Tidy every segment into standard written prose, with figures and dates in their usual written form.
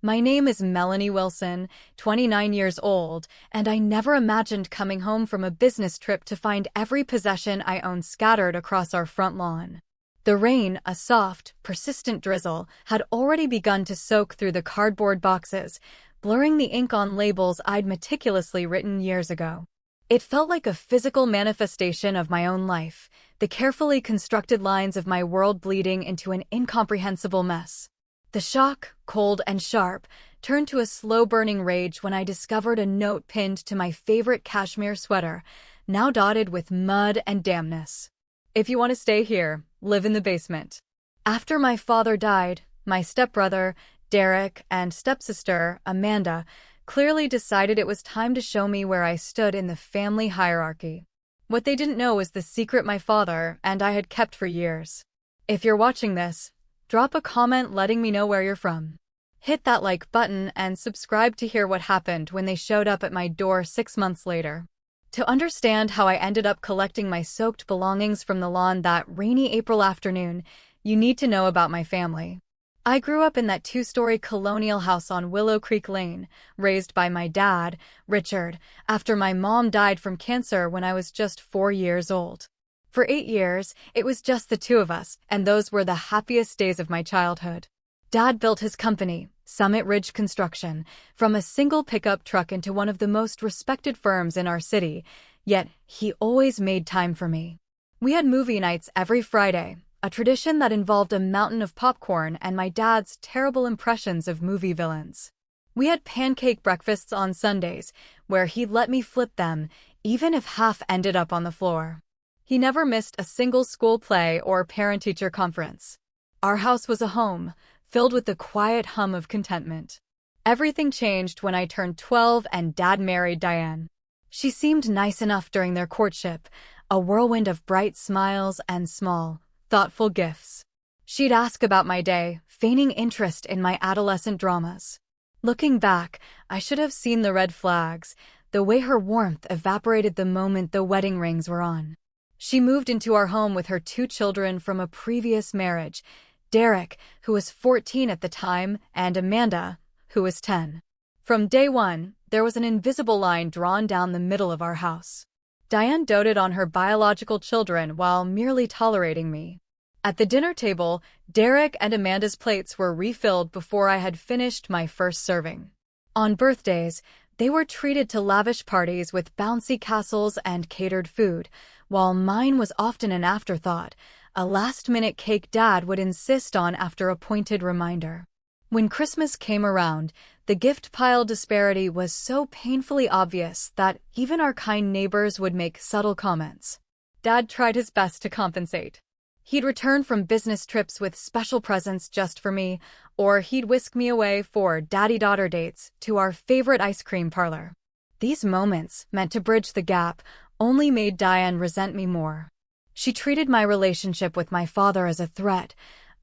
My name is Melanie Wilson, 29 years old, and I never imagined coming home from a business trip to find every possession I own scattered across our front lawn. The rain, a soft, persistent drizzle, had already begun to soak through the cardboard boxes, blurring the ink on labels I'd meticulously written years ago. It felt like a physical manifestation of my own life, the carefully constructed lines of my world bleeding into an incomprehensible mess. The shock, cold and sharp, turned to a slow-burning rage when I discovered a note pinned to my favorite cashmere sweater, now dotted with mud and dampness. If you want to stay here, live in the basement. After my father died, my stepbrother, Derek, and stepsister, Amanda, clearly decided it was time to show me where I stood in the family hierarchy. What they didn't know was the secret my father and I had kept for years. If you're watching this, drop a comment letting me know where you're from. Hit that like button and subscribe to hear what happened when they showed up at my door 6 months later. To understand how I ended up collecting my soaked belongings from the lawn that rainy April afternoon, you need to know about my family. I grew up in that 2-story colonial house on Willow Creek Lane, raised by my dad, Richard, after my mom died from cancer when I was just 4 years old. For 8 years, it was just the two of us, and those were the happiest days of my childhood. Dad built his company, Summit Ridge Construction, from a single pickup truck into one of the most respected firms in our city, yet he always made time for me. We had movie nights every Friday, a tradition that involved a mountain of popcorn and my dad's terrible impressions of movie villains. We had pancake breakfasts on Sundays, where he'd let me flip them, even if half ended up on the floor. He never missed a single school play or parent-teacher conference. Our house was a home, filled with the quiet hum of contentment. Everything changed when I turned 12 and Dad married Diane. She seemed nice enough during their courtship, a whirlwind of bright smiles and small, thoughtful gifts. She'd ask about my day, feigning interest in my adolescent dramas. Looking back, I should have seen the red flags, the way her warmth evaporated the moment the wedding rings were on. She moved into our home with her 2 children from a previous marriage, Derek, who was 14 at the time, and Amanda, who was 10. From day one, there was an invisible line drawn down the middle of our house. Diane doted on her biological children while merely tolerating me. At the dinner table, Derek and Amanda's plates were refilled before I had finished my first serving. On birthdays, they were treated to lavish parties with bouncy castles and catered food, while mine was often an afterthought, a last-minute cake Dad would insist on after a pointed reminder. When Christmas came around, the gift pile disparity was so painfully obvious that even our kind neighbors would make subtle comments. Dad tried his best to compensate. He'd return from business trips with special presents just for me, or he'd whisk me away for daddy-daughter dates to our favorite ice cream parlor. These moments, meant to bridge the gap, only made Diane resent me more. She treated my relationship with my father as a threat,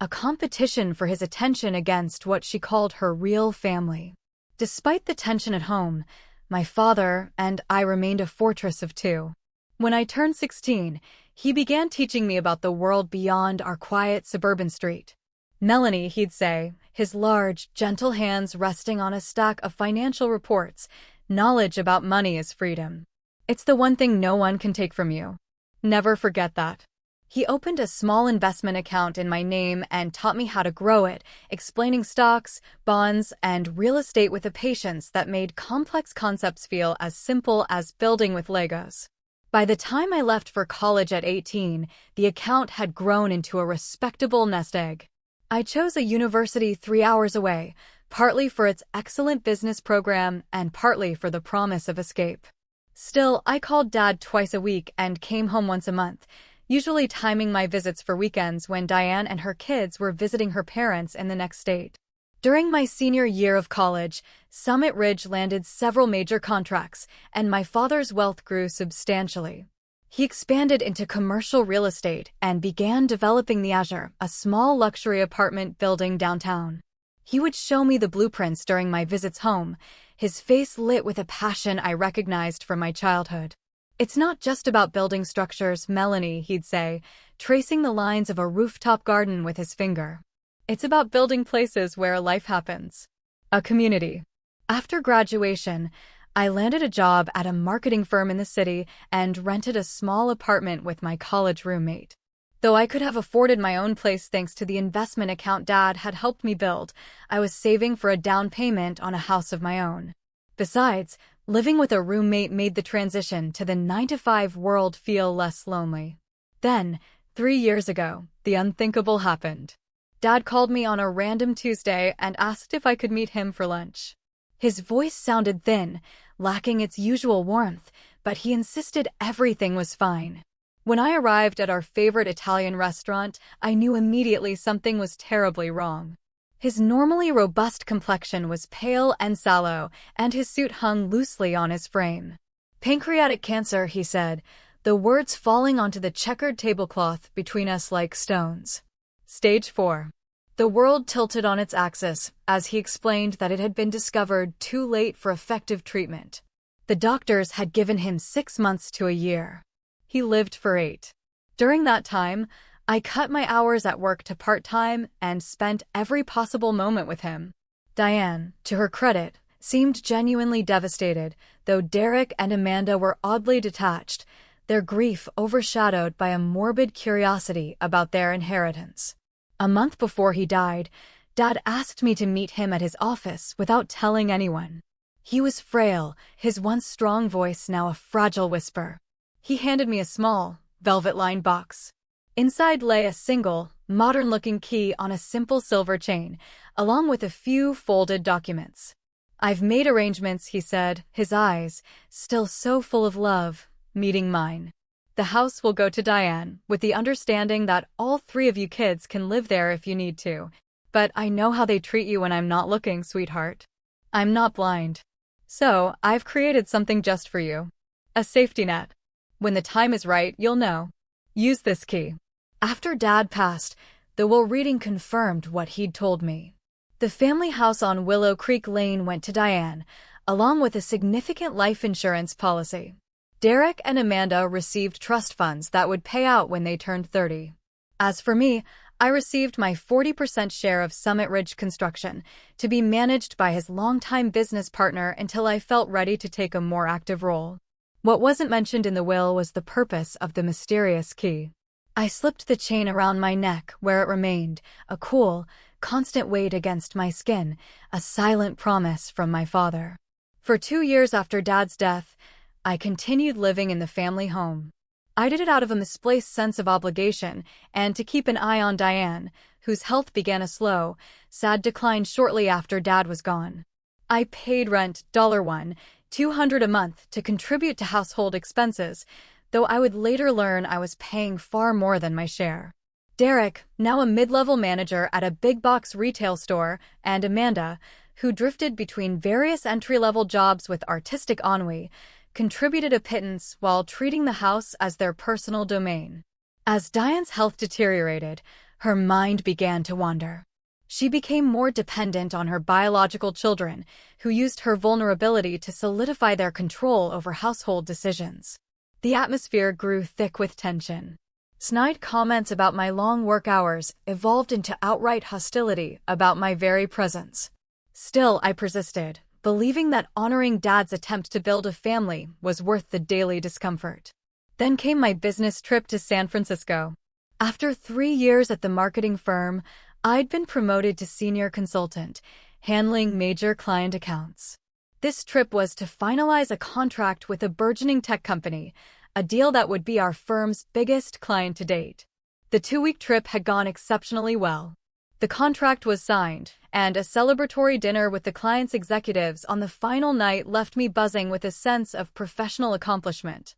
a competition for his attention against what she called her real family. Despite the tension at home, my father and I remained a fortress of two. When I turned 16, he began teaching me about the world beyond our quiet suburban street. "Melanie," he'd say, his large, gentle hands resting on a stack of financial reports, "knowledge about money is freedom. It's the one thing no one can take from you. Never forget that." He opened a small investment account in my name and taught me how to grow it, explaining stocks, bonds, and real estate with a patience that made complex concepts feel as simple as building with Legos. By the time I left for college at 18, the account had grown into a respectable nest egg. I chose a university 3 hours away, partly for its excellent business program and partly for the promise of escape. Still, I called Dad twice a week and came home once a month, usually timing my visits for weekends when Diane and her kids were visiting her parents in the next state. During my senior year of college, Summit Ridge landed several major contracts, and my father's wealth grew substantially. He expanded into commercial real estate and began developing the Azure, a small luxury apartment building downtown. He would show me the blueprints during my visits home, his face lit with a passion I recognized from my childhood. "It's not just about building structures, Melanie," he'd say, tracing the lines of a rooftop garden with his finger. "It's about building places where life happens." A community. After graduation, I landed a job at a marketing firm in the city and rented a small apartment with my college roommate. Though I could have afforded my own place thanks to the investment account Dad had helped me build, I was saving for a down payment on a house of my own. Besides, living with a roommate made the transition to the 9-to-5 world feel less lonely. Then, 3 years ago, the unthinkable happened. Dad called me on a random Tuesday and asked if I could meet him for lunch. His voice sounded thin, lacking its usual warmth, but he insisted everything was fine. When I arrived at our favorite Italian restaurant, I knew immediately something was terribly wrong. His normally robust complexion was pale and sallow, and his suit hung loosely on his frame. "Pancreatic cancer," he said, the words falling onto the checkered tablecloth between us like stones. "Stage 4. The world tilted on its axis as he explained that it had been discovered too late for effective treatment. The doctors had given him 6 months to a year. He lived for 8. During that time, I cut my hours at work to part-time and spent every possible moment with him. Diane, to her credit, seemed genuinely devastated, though Derek and Amanda were oddly detached, their grief overshadowed by a morbid curiosity about their inheritance. A month before he died, Dad asked me to meet him at his office without telling anyone. He was frail, his once strong voice now a fragile whisper. He handed me a small, velvet-lined box. Inside lay a single, modern-looking key on a simple silver chain, along with a few folded documents. "I've made arrangements," he said, his eyes, still so full of love, meeting mine. "The house will go to Diane, with the understanding that all 3 of you kids can live there if you need to. But I know how they treat you when I'm not looking, sweetheart. I'm not blind. So, I've created something just for you. A safety net. When the time is right, you'll know. Use this key." After Dad passed, the will reading confirmed what he'd told me. The family house on Willow Creek Lane went to Diane, along with a significant life insurance policy. Derek and Amanda received trust funds that would pay out when they turned 30. As for me, I received my 40% share of Summit Ridge Construction, to be managed by his longtime business partner until I felt ready to take a more active role. What wasn't mentioned in the will was the purpose of the mysterious key. I slipped the chain around my neck where it remained, a cool, constant weight against my skin, a silent promise from my father. For 2 years after Dad's death, I continued living in the family home. I did it out of a misplaced sense of obligation and to keep an eye on Diane, whose health began a slow, sad decline shortly after Dad was gone. I paid rent $1, $200 a month to contribute to household expenses, though I would later learn I was paying far more than my share. Derek, now a mid-level manager at a big-box retail store, and Amanda, who drifted between various entry-level jobs with artistic ennui, contributed a pittance while treating the house as their personal domain. As Diane's health deteriorated, her mind began to wander. She became more dependent on her biological children, who used her vulnerability to solidify their control over household decisions. The atmosphere grew thick with tension. Snide comments about my long work hours evolved into outright hostility about my very presence. Still, I persisted, believing that honoring Dad's attempt to build a family was worth the daily discomfort. Then came my business trip to San Francisco. After 3 years at the marketing firm, I'd been promoted to senior consultant, handling major client accounts. This trip was to finalize a contract with a burgeoning tech company, a deal that would be our firm's biggest client to date. The 2-week trip had gone exceptionally well. The contract was signed, and a celebratory dinner with the client's executives on the final night left me buzzing with a sense of professional accomplishment.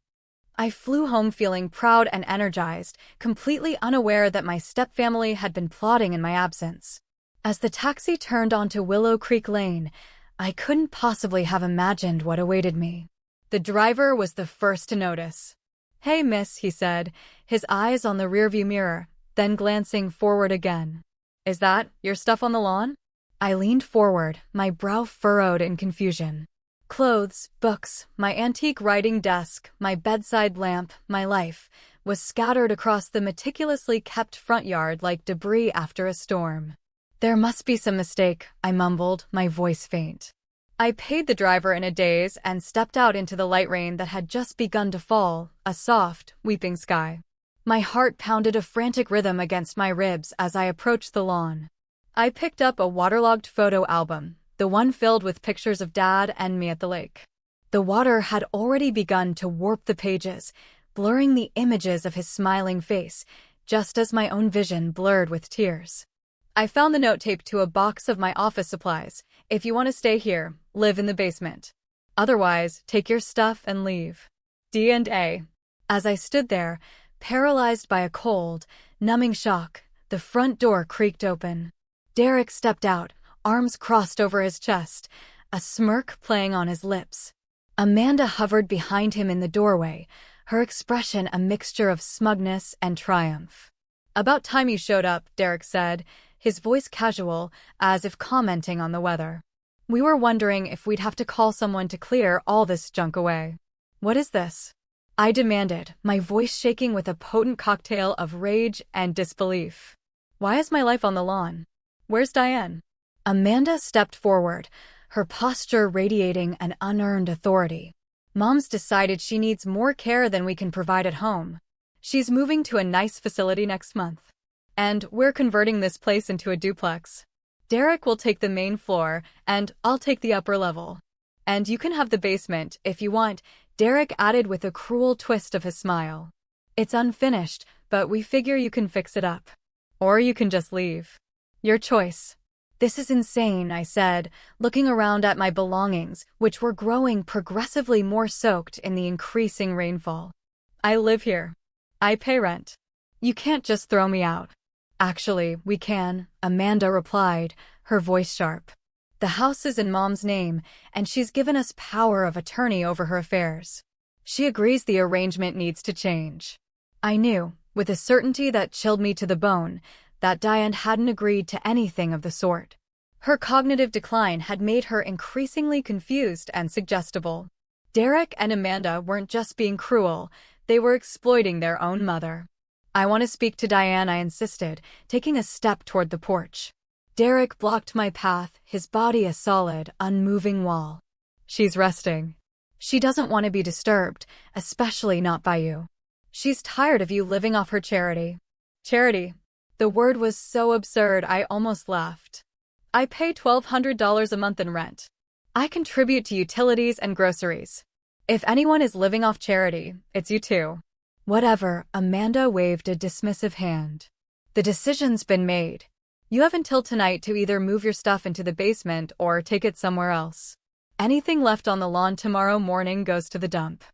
I flew home feeling proud and energized, completely unaware that my stepfamily had been plotting in my absence. As the taxi turned onto Willow Creek Lane, I couldn't possibly have imagined what awaited me. The driver was the first to notice. "Hey, miss," he said, his eyes on the rearview mirror, then glancing forward again. "Is that your stuff on the lawn?" I leaned forward, my brow furrowed in confusion. Clothes, books, my antique writing desk, my bedside lamp, my life, was scattered across the meticulously kept front yard like debris after a storm. There must be some mistake, I mumbled, my voice faint. I paid the driver in a daze and stepped out into the light rain that had just begun to fall, a soft, weeping sky. My heart pounded a frantic rhythm against my ribs as I approached the lawn. I picked up a waterlogged photo album, the one filled with pictures of Dad and me at the lake. The water had already begun to warp the pages, blurring the images of his smiling face, just as my own vision blurred with tears. I found the note taped to a box of my office supplies. If you want to stay here, live in the basement. Otherwise, take your stuff and leave. D&A. As I stood there, paralyzed by a cold, numbing shock, the front door creaked open. Derek stepped out, arms crossed over his chest, a smirk playing on his lips. Amanda hovered behind him in the doorway, her expression a mixture of smugness and triumph. "About time you showed up," Derek said, his voice casual, as if commenting on the weather. "We were wondering if we'd have to call someone to clear all this junk away." "What is this?" I demanded, my voice shaking with a potent cocktail of rage and disbelief. "Why is my life on the lawn? Where's Diane?" Amanda stepped forward, her posture radiating an unearned authority. "Mom's decided she needs more care than we can provide at home. She's moving to a nice facility next month. And we're converting this place into a duplex. Derek will take the main floor, and I'll take the upper level. And you can have the basement, if you want," Derek added with a cruel twist of his smile. "It's unfinished, but we figure you can fix it up. Or you can just leave. Your choice." "This is insane," I said, looking around at my belongings, which were growing progressively more soaked in the increasing rainfall. "I live here. I pay rent. You can't just throw me out." "Actually, we can," Amanda replied, her voice sharp. "The house is in Mom's name, and she's given us power of attorney over her affairs. She agrees the arrangement needs to change." I knew, with a certainty that chilled me to the bone, that Diane hadn't agreed to anything of the sort. Her cognitive decline had made her increasingly confused and suggestible. Derek and Amanda weren't just being cruel, they were exploiting their own mother. "I want to speak to Diane," I insisted, taking a step toward the porch. Derek blocked my path, his body a solid, unmoving wall. "She's resting. She doesn't want to be disturbed, especially not by you. She's tired of you living off her charity." Charity. The word was so absurd I almost laughed. "I pay $1,200 a month in rent. I contribute to utilities and groceries. If anyone is living off charity, it's you two." "Whatever," Amanda waved a dismissive hand. "The decision's been made. You have until tonight to either move your stuff into the basement or take it somewhere else. Anything left on the lawn tomorrow morning goes to the dump."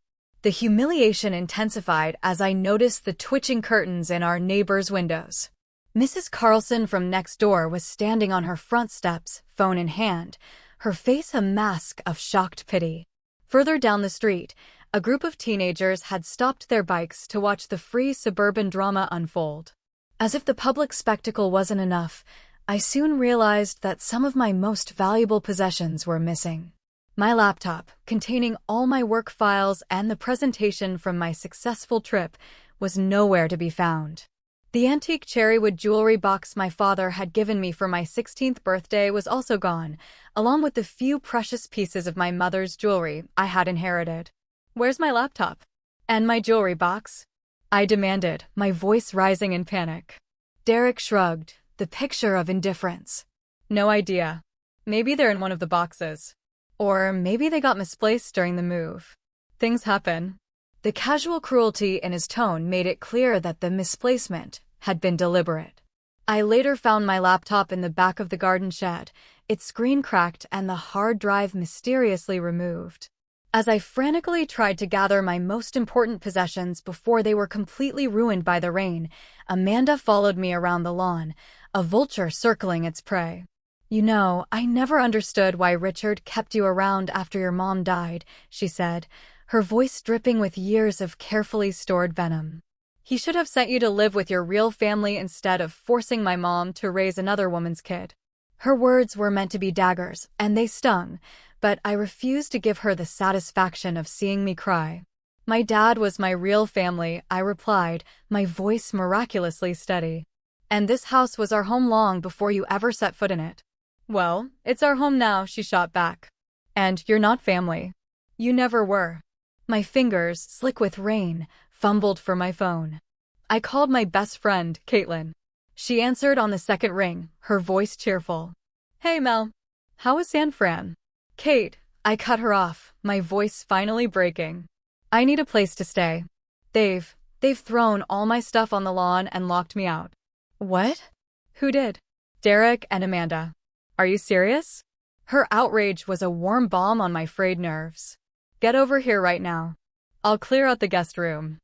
The humiliation intensified as I noticed the twitching curtains in our neighbors' windows. Mrs. Carlson from next door was standing on her front steps, phone in hand, her face a mask of shocked pity. Further down the street, a group of teenagers had stopped their bikes to watch the free suburban drama unfold. As if the public spectacle wasn't enough, I soon realized that some of my most valuable possessions were missing. My laptop, containing all my work files and the presentation from my successful trip, was nowhere to be found. The antique cherrywood jewelry box my father had given me for my 16th birthday was also gone, along with the few precious pieces of my mother's jewelry I had inherited. "Where's my laptop? And my jewelry box?" I demanded, my voice rising in panic. Derek shrugged, the picture of indifference. "No idea. Maybe they're in one of the boxes. Or maybe they got misplaced during the move. Things happen." The casual cruelty in his tone made it clear that the misplacement had been deliberate. I later found my laptop in the back of the garden shed, its screen cracked and the hard drive mysteriously removed. As I frantically tried to gather my most important possessions before they were completely ruined by the rain, Amanda followed me around the lawn, a vulture circling its prey. "You know, I never understood why Richard kept you around after your mom died," she said, her voice dripping with years of carefully stored venom. "He should have sent you to live with your real family instead of forcing my mom to raise another woman's kid." Her words were meant to be daggers, and they stung, but I refused to give her the satisfaction of seeing me cry. "My dad was my real family," I replied, my voice miraculously steady. And this house was our home long before you ever set foot in it. Well, it's our home now, she shot back. And you're not family. You never were. My fingers, slick with rain, fumbled for my phone. I called my best friend, Caitlin. She answered on the second ring, her voice cheerful. Hey, Mel. How is San Fran? Kate, I cut her off, my voice finally breaking. I need a place to stay. They've thrown all my stuff on the lawn and locked me out. What? Who did? Derek and Amanda. Are you serious? Her outrage was a warm balm on my frayed nerves. Get over here right now. I'll clear out the guest room.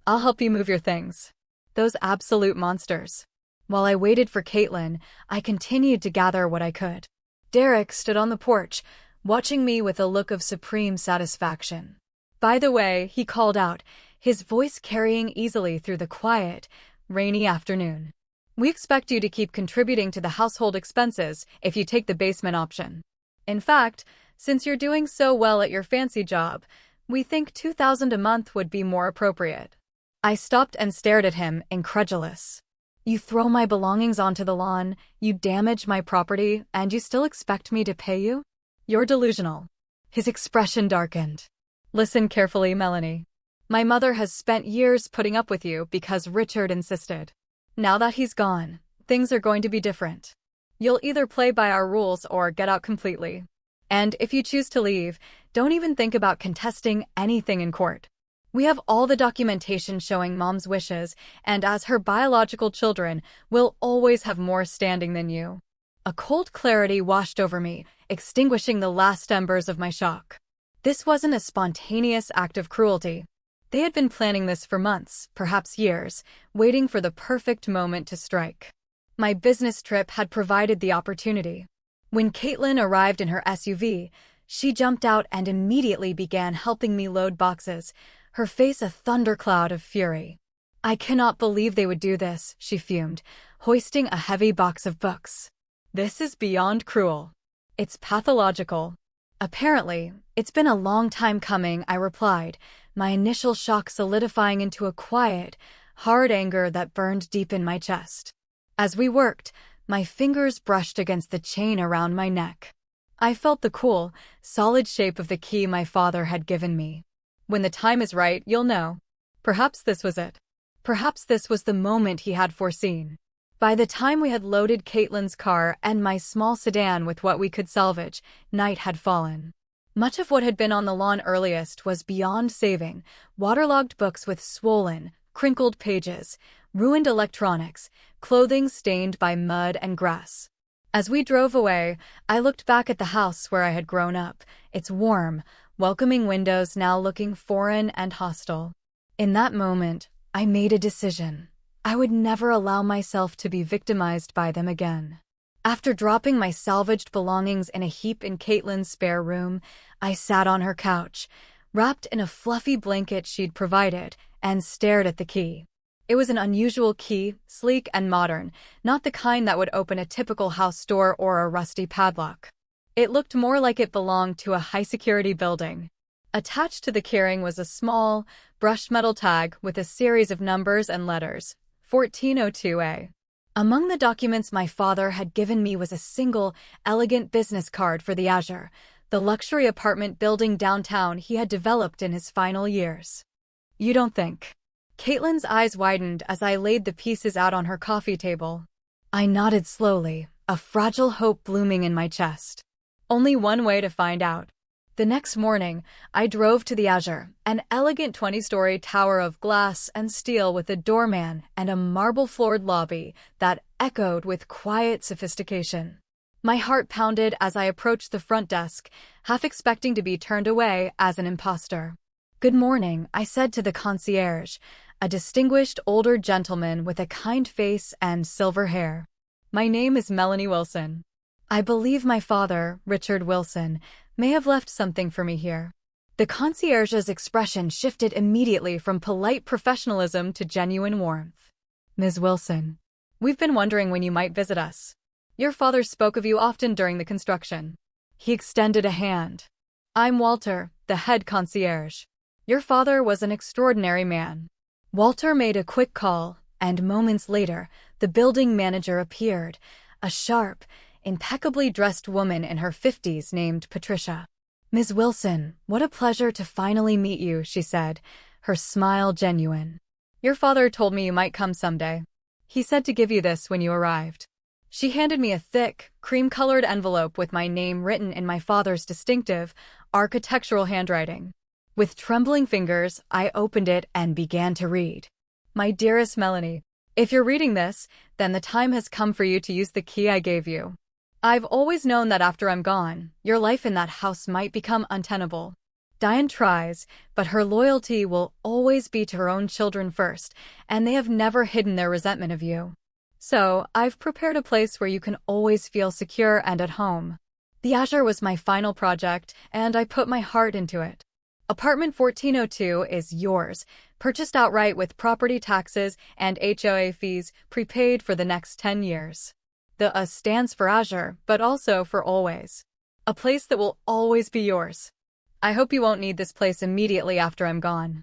I'll help you move your things. Those absolute monsters. While I waited for Caitlin, I continued to gather what I could. Derek stood on the porch, watching me with a look of supreme satisfaction. By the way, he called out, his voice carrying easily through the quiet, rainy afternoon. We expect you to keep contributing to the household expenses if you take the basement option. In fact, since you're doing so well at your fancy job, we think $2,000 a month would be more appropriate. I stopped and stared at him, incredulous. You throw my belongings onto the lawn, you damage my property, and you still expect me to pay you? You're delusional. His expression darkened. Listen carefully, Melanie. My mother has spent years putting up with you because Richard insisted. Now that he's gone, things are going to be different. You'll either play by our rules or get out completely. And if you choose to leave, don't even think about contesting anything in court. We have all the documentation showing Mom's wishes, and as her biological children, we'll always have more standing than you. A cold clarity washed over me, extinguishing the last embers of my shock. This wasn't a spontaneous act of cruelty. They had been planning this for months, perhaps years, waiting for the perfect moment to strike. My business trip had provided the opportunity. When Caitlin arrived in her SUV, she jumped out and immediately began helping me load boxes, her face a thundercloud of fury. I cannot believe they would do this, she fumed, hoisting a heavy box of books. This is beyond cruel. It's pathological. Apparently, it's been a long time coming, I replied, my initial shock solidifying into a quiet, hard anger that burned deep in my chest. As we worked, my fingers brushed against the chain around my neck. I felt the cool, solid shape of the key my father had given me. When the time is right, you'll know. Perhaps this was it. Perhaps this was the moment he had foreseen. By the time we had loaded Caitlin's car and my small sedan with what we could salvage, night had fallen. Much of what had been on the lawn earliest was beyond saving, waterlogged books with swollen, crinkled pages, ruined electronics, clothing stained by mud and grass. As we drove away, I looked back at the house where I had grown up, its warm, welcoming windows now looking foreign and hostile. In that moment, I made a decision. I would never allow myself to be victimized by them again. After dropping my salvaged belongings in a heap in Caitlin's spare room, I sat on her couch, wrapped in a fluffy blanket she'd provided, and stared at the key. It was an unusual key, sleek and modern, not the kind that would open a typical house door or a rusty padlock. It looked more like it belonged to a high-security building. Attached to the keyring was a small, brushed metal tag with a series of numbers and letters, 1402A. Among the documents my father had given me was a single, elegant business card for the Azure, the luxury apartment building downtown he had developed in his final years. You don't think? Caitlin's eyes widened as I laid the pieces out on her coffee table. I nodded slowly, a fragile hope blooming in my chest. Only one way to find out. The next morning, I drove to the Azure, an elegant 20-story tower of glass and steel with a doorman and a marble-floored lobby that echoed with quiet sophistication. My heart pounded as I approached the front desk, half expecting to be turned away as an imposter. Good morning, I said to the concierge, a distinguished older gentleman with a kind face and silver hair. My name is Melanie Wilson. I believe my father, Richard Wilson, may have left something for me here. The concierge's expression shifted immediately from polite professionalism to genuine warmth. Ms. Wilson, we've been wondering when you might visit us. Your father spoke of you often during the construction. He extended a hand. I'm Walter, the head concierge. Your father was an extraordinary man. Walter made a quick call, and moments later, the building manager appeared, a sharp, impeccably dressed woman in her 50s named Patricia. "Ms. Wilson, what a pleasure to finally meet you," she said, her smile genuine. "Your father told me you might come someday. He said to give you this when you arrived." She handed me a thick, cream-colored envelope with my name written in my father's distinctive, architectural handwriting. With trembling fingers, I opened it and began to read. "My dearest Melanie, if you're reading this, then the time has come for you to use the key I gave you. I've always known that after I'm gone, your life in that house might become untenable. Diane tries, but her loyalty will always be to her own children first, and they have never hidden their resentment of you. So, I've prepared a place where you can always feel secure and at home. The Azure was my final project, and I put my heart into it. Apartment 1402 is yours, purchased outright with property taxes and HOA fees prepaid for the next 10 years. The A stands for Azure, but also for always. A place that will always be yours. I hope you won't need this place immediately after I'm gone.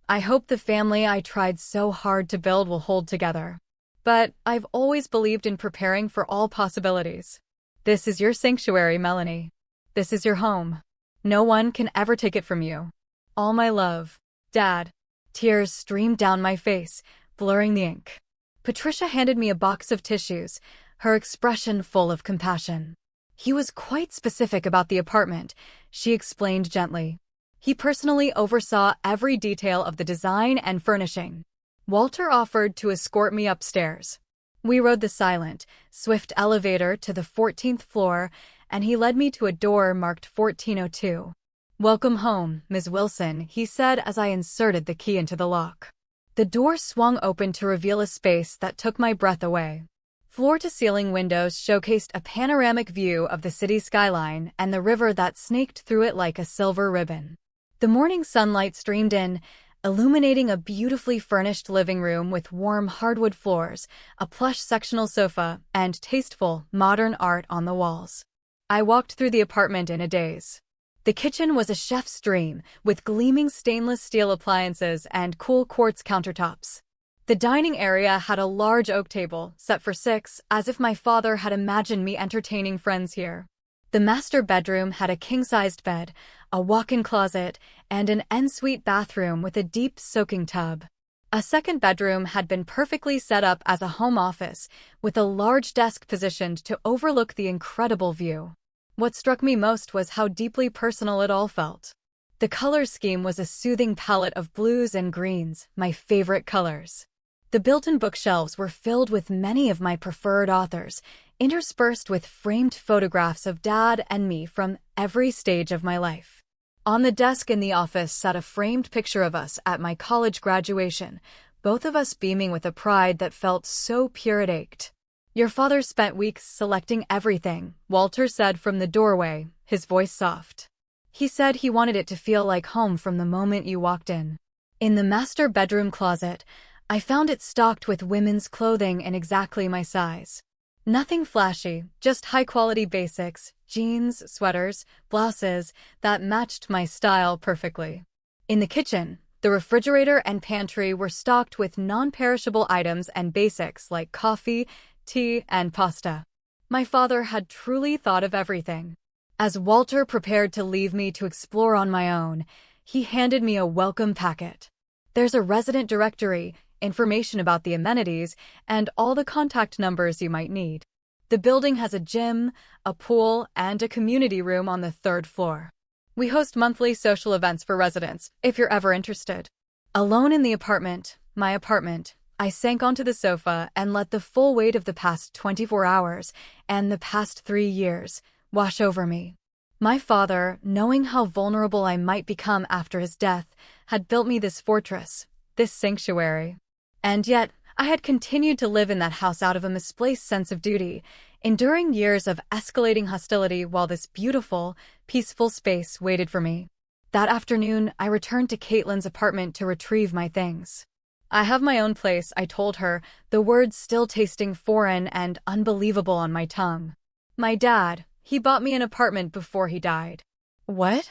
I hope the family I tried so hard to build will hold together. But I've always believed in preparing for all possibilities. This is your sanctuary, Melanie. This is your home. No one can ever take it from you. All my love, Dad." Tears streamed down my face, blurring the ink. Patricia handed me a box of tissues, her expression full of compassion. "He was quite specific about the apartment," she explained gently. "He personally oversaw every detail of the design and furnishing. Walter offered to escort me upstairs. We rode the silent, swift elevator to the 14th floor, and he led me to a door marked 1402. "Welcome home, Ms. Wilson," he said as I inserted the key into the lock. The door swung open to reveal a space that took my breath away. Floor-to-ceiling windows showcased a panoramic view of the city skyline and the river that snaked through it like a silver ribbon. The morning sunlight streamed in, illuminating a beautifully furnished living room with warm hardwood floors, a plush sectional sofa, and tasteful, modern art on the walls. I walked through the apartment in a daze. The kitchen was a chef's dream, with gleaming stainless steel appliances and cool quartz countertops. The dining area had a large oak table, set for 6, as if my father had imagined me entertaining friends here. The master bedroom had a king-sized bed, a walk-in closet, and an ensuite bathroom with a deep soaking tub. A second bedroom had been perfectly set up as a home office, with a large desk positioned to overlook the incredible view. What struck me most was how deeply personal it all felt. The color scheme was a soothing palette of blues and greens, my favorite colors. The built-in bookshelves were filled with many of my preferred authors, interspersed with framed photographs of Dad and me from every stage of my life. On the desk in the office sat a framed picture of us at my college graduation, both of us beaming with a pride that felt so pure it ached. "Your father spent weeks selecting everything," Walter said from the doorway, his voice soft. "He said he wanted it to feel like home from the moment you walked in." In the master bedroom closet, I found it stocked with women's clothing in exactly my size. Nothing flashy, just high-quality basics, jeans, sweaters, blouses that matched my style perfectly. In the kitchen, the refrigerator and pantry were stocked with non-perishable items and basics like coffee, tea, and pasta. My father had truly thought of everything. As Walter prepared to leave me to explore on my own, he handed me a welcome packet. "There's a resident directory, information about the amenities, and all the contact numbers you might need. The building has a gym, a pool, and a community room on the 3rd floor. We host monthly social events for residents, if you're ever interested." Alone in the apartment, my apartment, I sank onto the sofa and let the full weight of the past 24 hours and the past 3 years wash over me. My father, knowing how vulnerable I might become after his death, had built me this fortress, this sanctuary. And yet, I had continued to live in that house out of a misplaced sense of duty, enduring years of escalating hostility while this beautiful, peaceful space waited for me. That afternoon, I returned to Caitlin's apartment to retrieve my things. "I have my own place," I told her, the words still tasting foreign and unbelievable on my tongue. "My dad, he bought me an apartment before he died." "What?"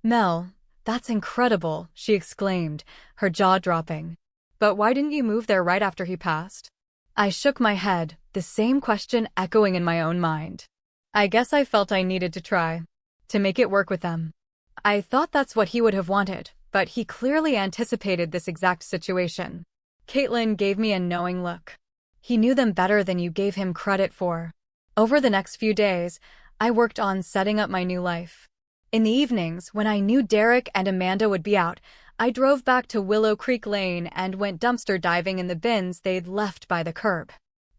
"Mel, that's incredible," she exclaimed, her jaw dropping. But why didn't you move there right after he passed? I shook my head, the same question echoing in my own mind. I guess I felt I needed to try to make it work with them. I thought that's what he would have wanted, but he clearly anticipated this exact situation. Caitlin gave me a knowing look. He knew them better than you gave him credit for. Over the next few days, I worked on setting up my new life. In the evenings, when I knew Derek and Amanda would be out, I drove back to Willow Creek Lane and went dumpster diving in the bins they'd left by the curb.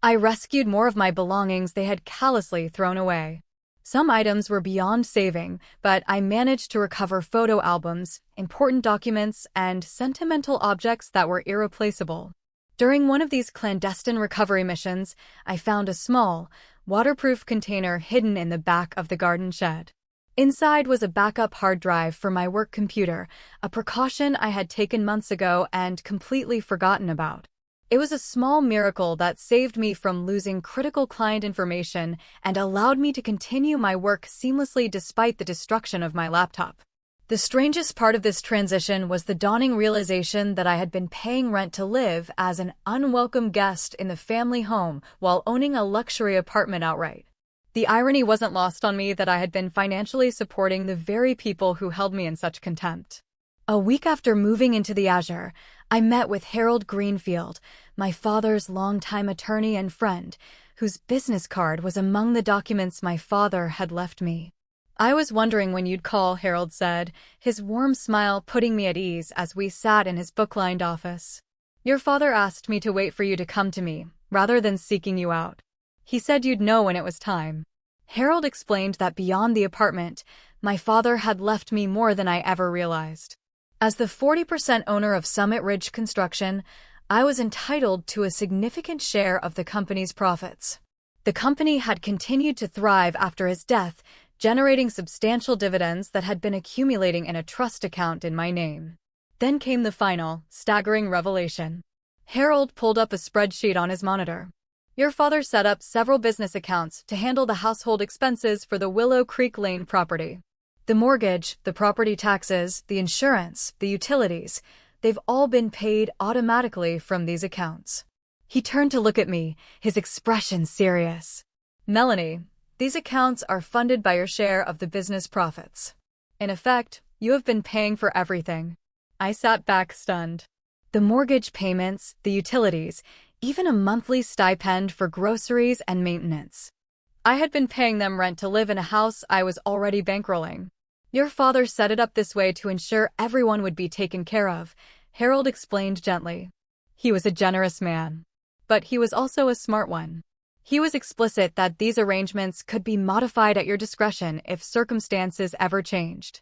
I rescued more of my belongings they had callously thrown away. Some items were beyond saving, but I managed to recover photo albums, important documents, and sentimental objects that were irreplaceable. During one of these clandestine recovery missions, I found a small, waterproof container hidden in the back of the garden shed. Inside was a backup hard drive for my work computer, a precaution I had taken months ago and completely forgotten about. It was a small miracle that saved me from losing critical client information and allowed me to continue my work seamlessly despite the destruction of my laptop. The strangest part of this transition was the dawning realization that I had been paying rent to live as an unwelcome guest in the family home while owning a luxury apartment outright. The irony wasn't lost on me that I had been financially supporting the very people who held me in such contempt. A week after moving into the Azure, I met with Harold Greenfield, my father's longtime attorney and friend, whose business card was among the documents my father had left me. I was wondering when you'd call, Harold said, his warm smile putting me at ease as we sat in his book-lined office. Your father asked me to wait for you to come to me, rather than seeking you out. He said you'd know when it was time. Harold explained that beyond the apartment, my father had left me more than I ever realized. As the 40% owner of Summit Ridge Construction, I was entitled to a significant share of the company's profits. The company had continued to thrive after his death, generating substantial dividends that had been accumulating in a trust account in my name. Then came the final, staggering revelation. Harold pulled up a spreadsheet on his monitor. Your father set up several business accounts to handle the household expenses for the Willow Creek Lane property. The mortgage, the property taxes, the insurance, the utilities, they've all been paid automatically from these accounts. He turned to look at me, his expression serious. Melanie, these accounts are funded by your share of the business profits. In effect, you have been paying for everything. I sat back stunned. The mortgage payments, the utilities, even a monthly stipend for groceries and maintenance. I had been paying them rent to live in a house I was already bankrolling. Your father set it up this way to ensure everyone would be taken care of, Harold explained gently. He was a generous man. But he was also a smart one. He was explicit that these arrangements could be modified at your discretion if circumstances ever changed.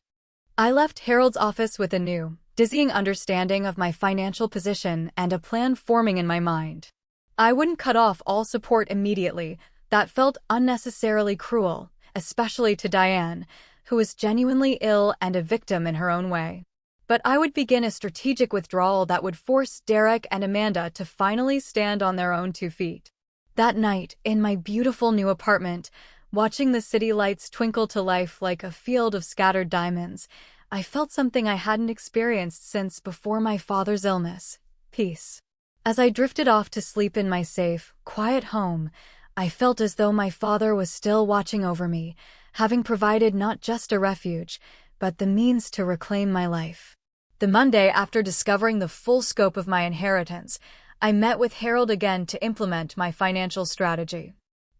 I left Harold's office with a new, dizzying understanding of my financial position and a plan forming in my mind. I wouldn't cut off all support immediately. That felt unnecessarily cruel, especially to Diane, who was genuinely ill and a victim in her own way. But I would begin a strategic withdrawal that would force Derek and Amanda to finally stand on their own 2 feet. That night, in my beautiful new apartment, watching the city lights twinkle to life like a field of scattered diamonds, I felt something I hadn't experienced since before my father's illness: peace. As I drifted off to sleep in my safe, quiet home, I felt as though my father was still watching over me, having provided not just a refuge, but the means to reclaim my life. The Monday after discovering the full scope of my inheritance, I met with Harold again to implement my financial strategy.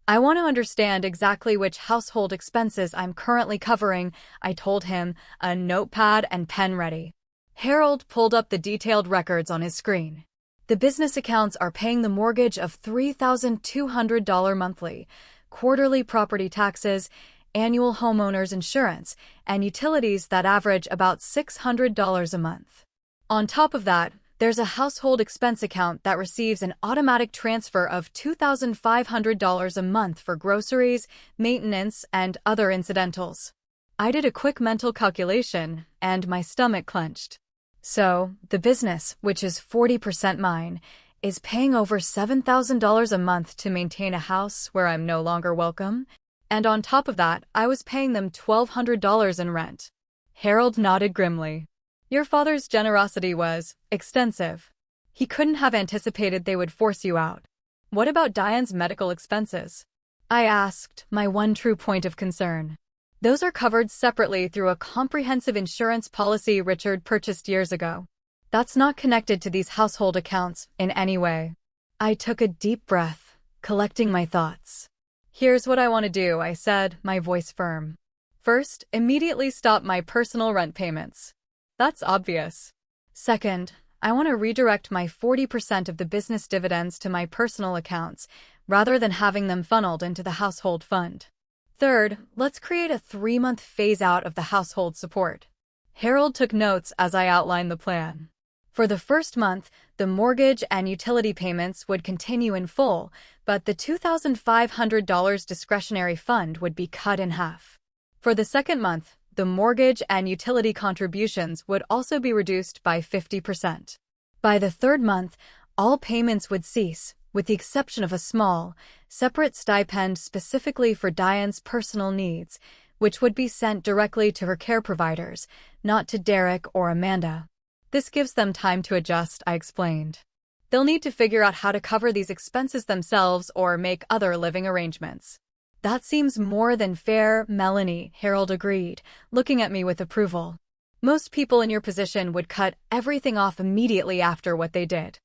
I want to understand exactly which household expenses I'm currently covering, I told him, a notepad and pen ready. Harold pulled up the detailed records on his screen. The business accounts are paying the mortgage of $3,200 monthly, quarterly property taxes, annual homeowners insurance, and utilities that average about $600 a month. On top of that, there's a household expense account that receives an automatic transfer of $2,500 a month for groceries, maintenance, and other incidentals. I did a quick mental calculation, and my stomach clenched. So, the business, which is 40% mine, is paying over $7,000 a month to maintain a house where I'm no longer welcome, and on top of that, I was paying them $1,200 in rent. Harold nodded grimly. Your father's generosity was extensive. He couldn't have anticipated they would force you out. What about Diane's medical expenses? I asked, my one true point of concern. Those are covered separately through a comprehensive insurance policy Richard purchased years ago. That's not connected to these household accounts in any way. I took a deep breath, collecting my thoughts. Here's what I want to do, I said, my voice firm. First, immediately stop my personal rent payments. That's obvious. Second, I want to redirect my 40% of the business dividends to my personal accounts, rather than having them funneled into the household fund. Third, let's create a 3-month phase-out of the household support. Harold took notes as I outlined the plan. For the first month, the mortgage and utility payments would continue in full, but the $2,500 discretionary fund would be cut in half. For the second month, the mortgage and utility contributions would also be reduced by 50%. By the third month, all payments would cease, with the exception of a small, separate stipend specifically for Diane's personal needs, which would be sent directly to her care providers, not to Derek or Amanda. This gives them time to adjust, I explained. They'll need to figure out how to cover these expenses themselves or make other living arrangements. That seems more than fair, Melanie, Harold agreed, looking at me with approval. Most people in your position would cut everything off immediately after what they did.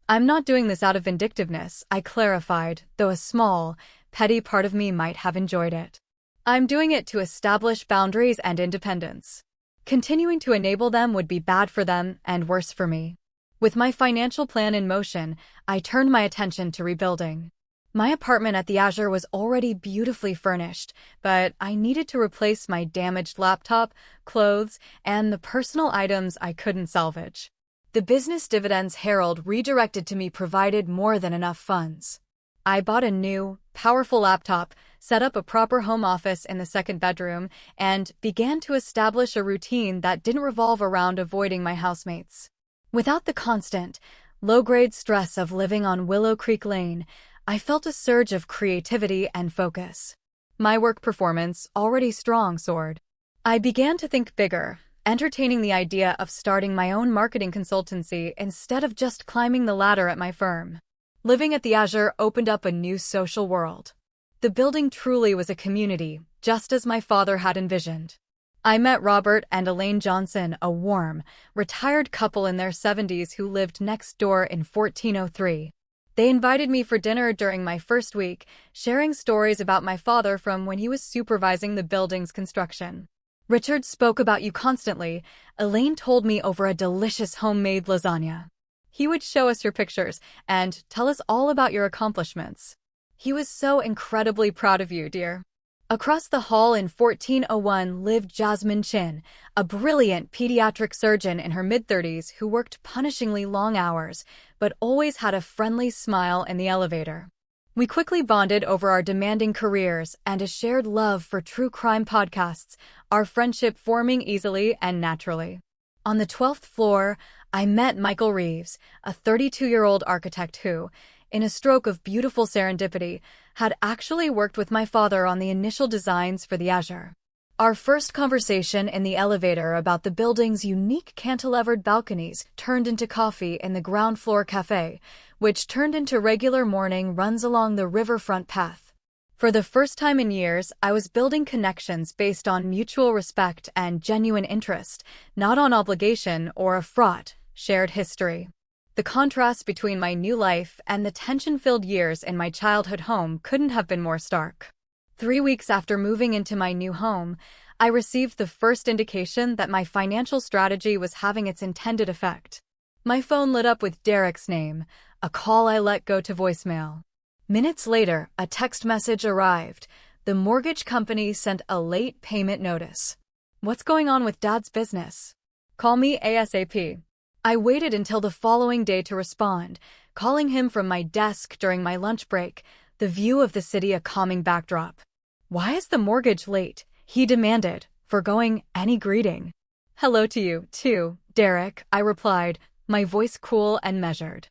I'm not doing this out of vindictiveness, I clarified, though a small, petty part of me might have enjoyed it. I'm doing it to establish boundaries and independence. Continuing to enable them would be bad for them and worse for me. With my financial plan in motion, I turned my attention to rebuilding. My apartment at the Azure was already beautifully furnished, but I needed to replace my damaged laptop, clothes, and the personal items I couldn't salvage. The business dividends Harold redirected to me provided more than enough funds. I bought a new, powerful laptop, set up a proper home office in the second bedroom, and began to establish a routine that didn't revolve around avoiding my housemates. Without the constant, low-grade stress of living on Willow Creek Lane, I felt a surge of creativity and focus. My work performance, already strong, soared. I began to think bigger, entertaining the idea of starting my own marketing consultancy instead of just climbing the ladder at my firm. Living at the Azure opened up a new social world. The building truly was a community, just as my father had envisioned. I met Robert and Elaine Johnson, a warm, retired couple in their 70s who lived next door in 1403. They invited me for dinner during my first week, sharing stories about my father from when he was supervising the building's construction. Richard spoke about you constantly, Elaine told me over a delicious homemade lasagna. He would show us your pictures and tell us all about your accomplishments. He was so incredibly proud of you, dear. Across the hall in 1401 lived Jasmine Chin, a brilliant pediatric surgeon in her mid-30s who worked punishingly long hours, but always had a friendly smile in the elevator. We quickly bonded over our demanding careers and a shared love for true crime podcasts, our friendship forming easily and naturally. On the 12th floor, I met Michael Reeves, a 32-year-old architect who, in a stroke of beautiful serendipity, had actually worked with my father on the initial designs for the Azure. Our first conversation in the elevator about the building's unique cantilevered balconies turned into coffee in the ground floor cafe, which turned into regular morning runs along the riverfront path. For the first time in years, I was building connections based on mutual respect and genuine interest, not on obligation or a fraught, shared history. The contrast between my new life and the tension-filled years in my childhood home couldn't have been more stark. 3 weeks after moving into my new home, I received the first indication that my financial strategy was having its intended effect. My phone lit up with Derek's name, a call I let go to voicemail. Minutes later, a text message arrived. The mortgage company sent a late payment notice. What's going on with Dad's business? Call me ASAP. I waited until the following day to respond, calling him from my desk during my lunch break, the view of the city a calming backdrop. Why is the mortgage late? He demanded, foregoing any greeting. Hello to you, too, Derek, I replied, my voice cool and measured.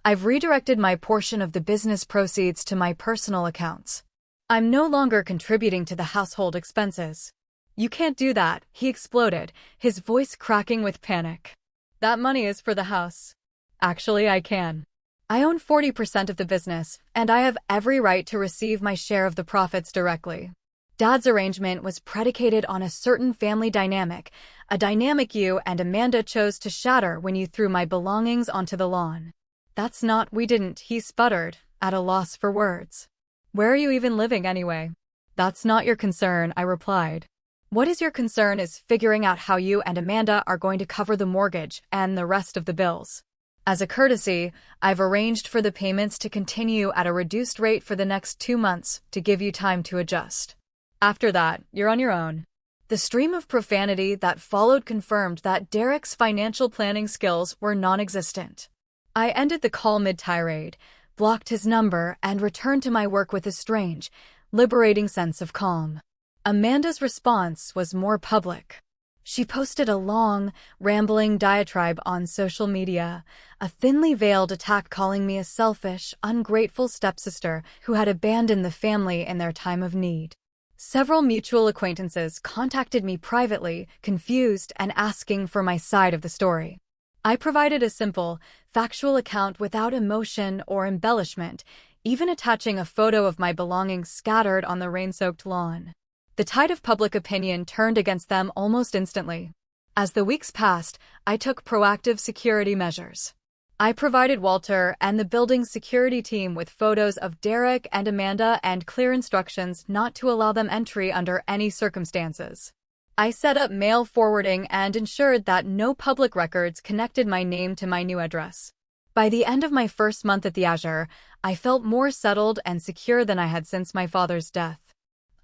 I've redirected my portion of the business proceeds to my personal accounts. I'm no longer contributing to the household expenses. You can't do that, he exploded, his voice cracking with panic. That money is for the house. Actually, I can. I own 40% of the business, and I have every right to receive my share of the profits directly. Dad's arrangement was predicated on a certain family dynamic, a dynamic you and Amanda chose to shatter when you threw my belongings onto the lawn. That's not, we didn't, he sputtered, at a loss for words. Where are you even living anyway? That's not your concern, I replied. What is your concern is figuring out how you and Amanda are going to cover the mortgage and the rest of the bills. As a courtesy, I've arranged for the payments to continue at a reduced rate for the next 2 months to give you time to adjust. After that, you're on your own. The stream of profanity that followed confirmed that Derek's financial planning skills were non-existent. I ended the call mid-tirade, blocked his number, and returned to my work with a strange, liberating sense of calm. Amanda's response was more public. She posted a long, rambling diatribe on social media, a thinly veiled attack calling me a selfish, ungrateful stepsister who had abandoned the family in their time of need. Several mutual acquaintances contacted me privately, confused and asking for my side of the story. I provided a simple, factual account without emotion or embellishment, even attaching a photo of my belongings scattered on the rain-soaked lawn. The tide of public opinion turned against them almost instantly. As the weeks passed, I took proactive security measures. I provided Walter and the building's security team with photos of Derek and Amanda and clear instructions not to allow them entry under any circumstances. I set up mail forwarding and ensured that no public records connected my name to my new address. By the end of my first month at the Azure, I felt more settled and secure than I had since my father's death.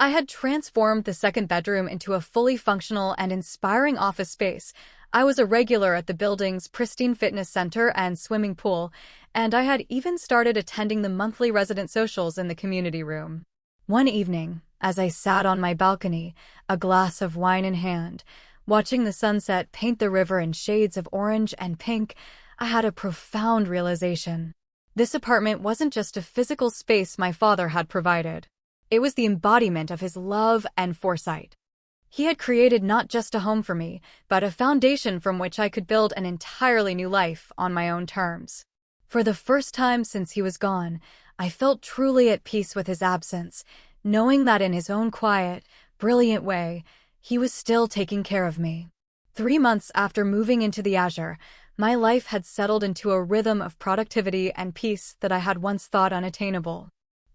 I had transformed the second bedroom into a fully functional and inspiring office space. I was a regular at the building's pristine fitness center and swimming pool, and I had even started attending the monthly resident socials in the community room. One evening, as I sat on my balcony, a glass of wine in hand, watching the sunset paint the river in shades of orange and pink, I had a profound realization. This apartment wasn't just a physical space my father had provided. It was the embodiment of his love and foresight. He had created not just a home for me, but a foundation from which I could build an entirely new life on my own terms. For the first time since he was gone, I felt truly at peace with his absence, knowing that in his own quiet, brilliant way, he was still taking care of me. 3 months after moving into the Azure, my life had settled into a rhythm of productivity and peace that I had once thought unattainable.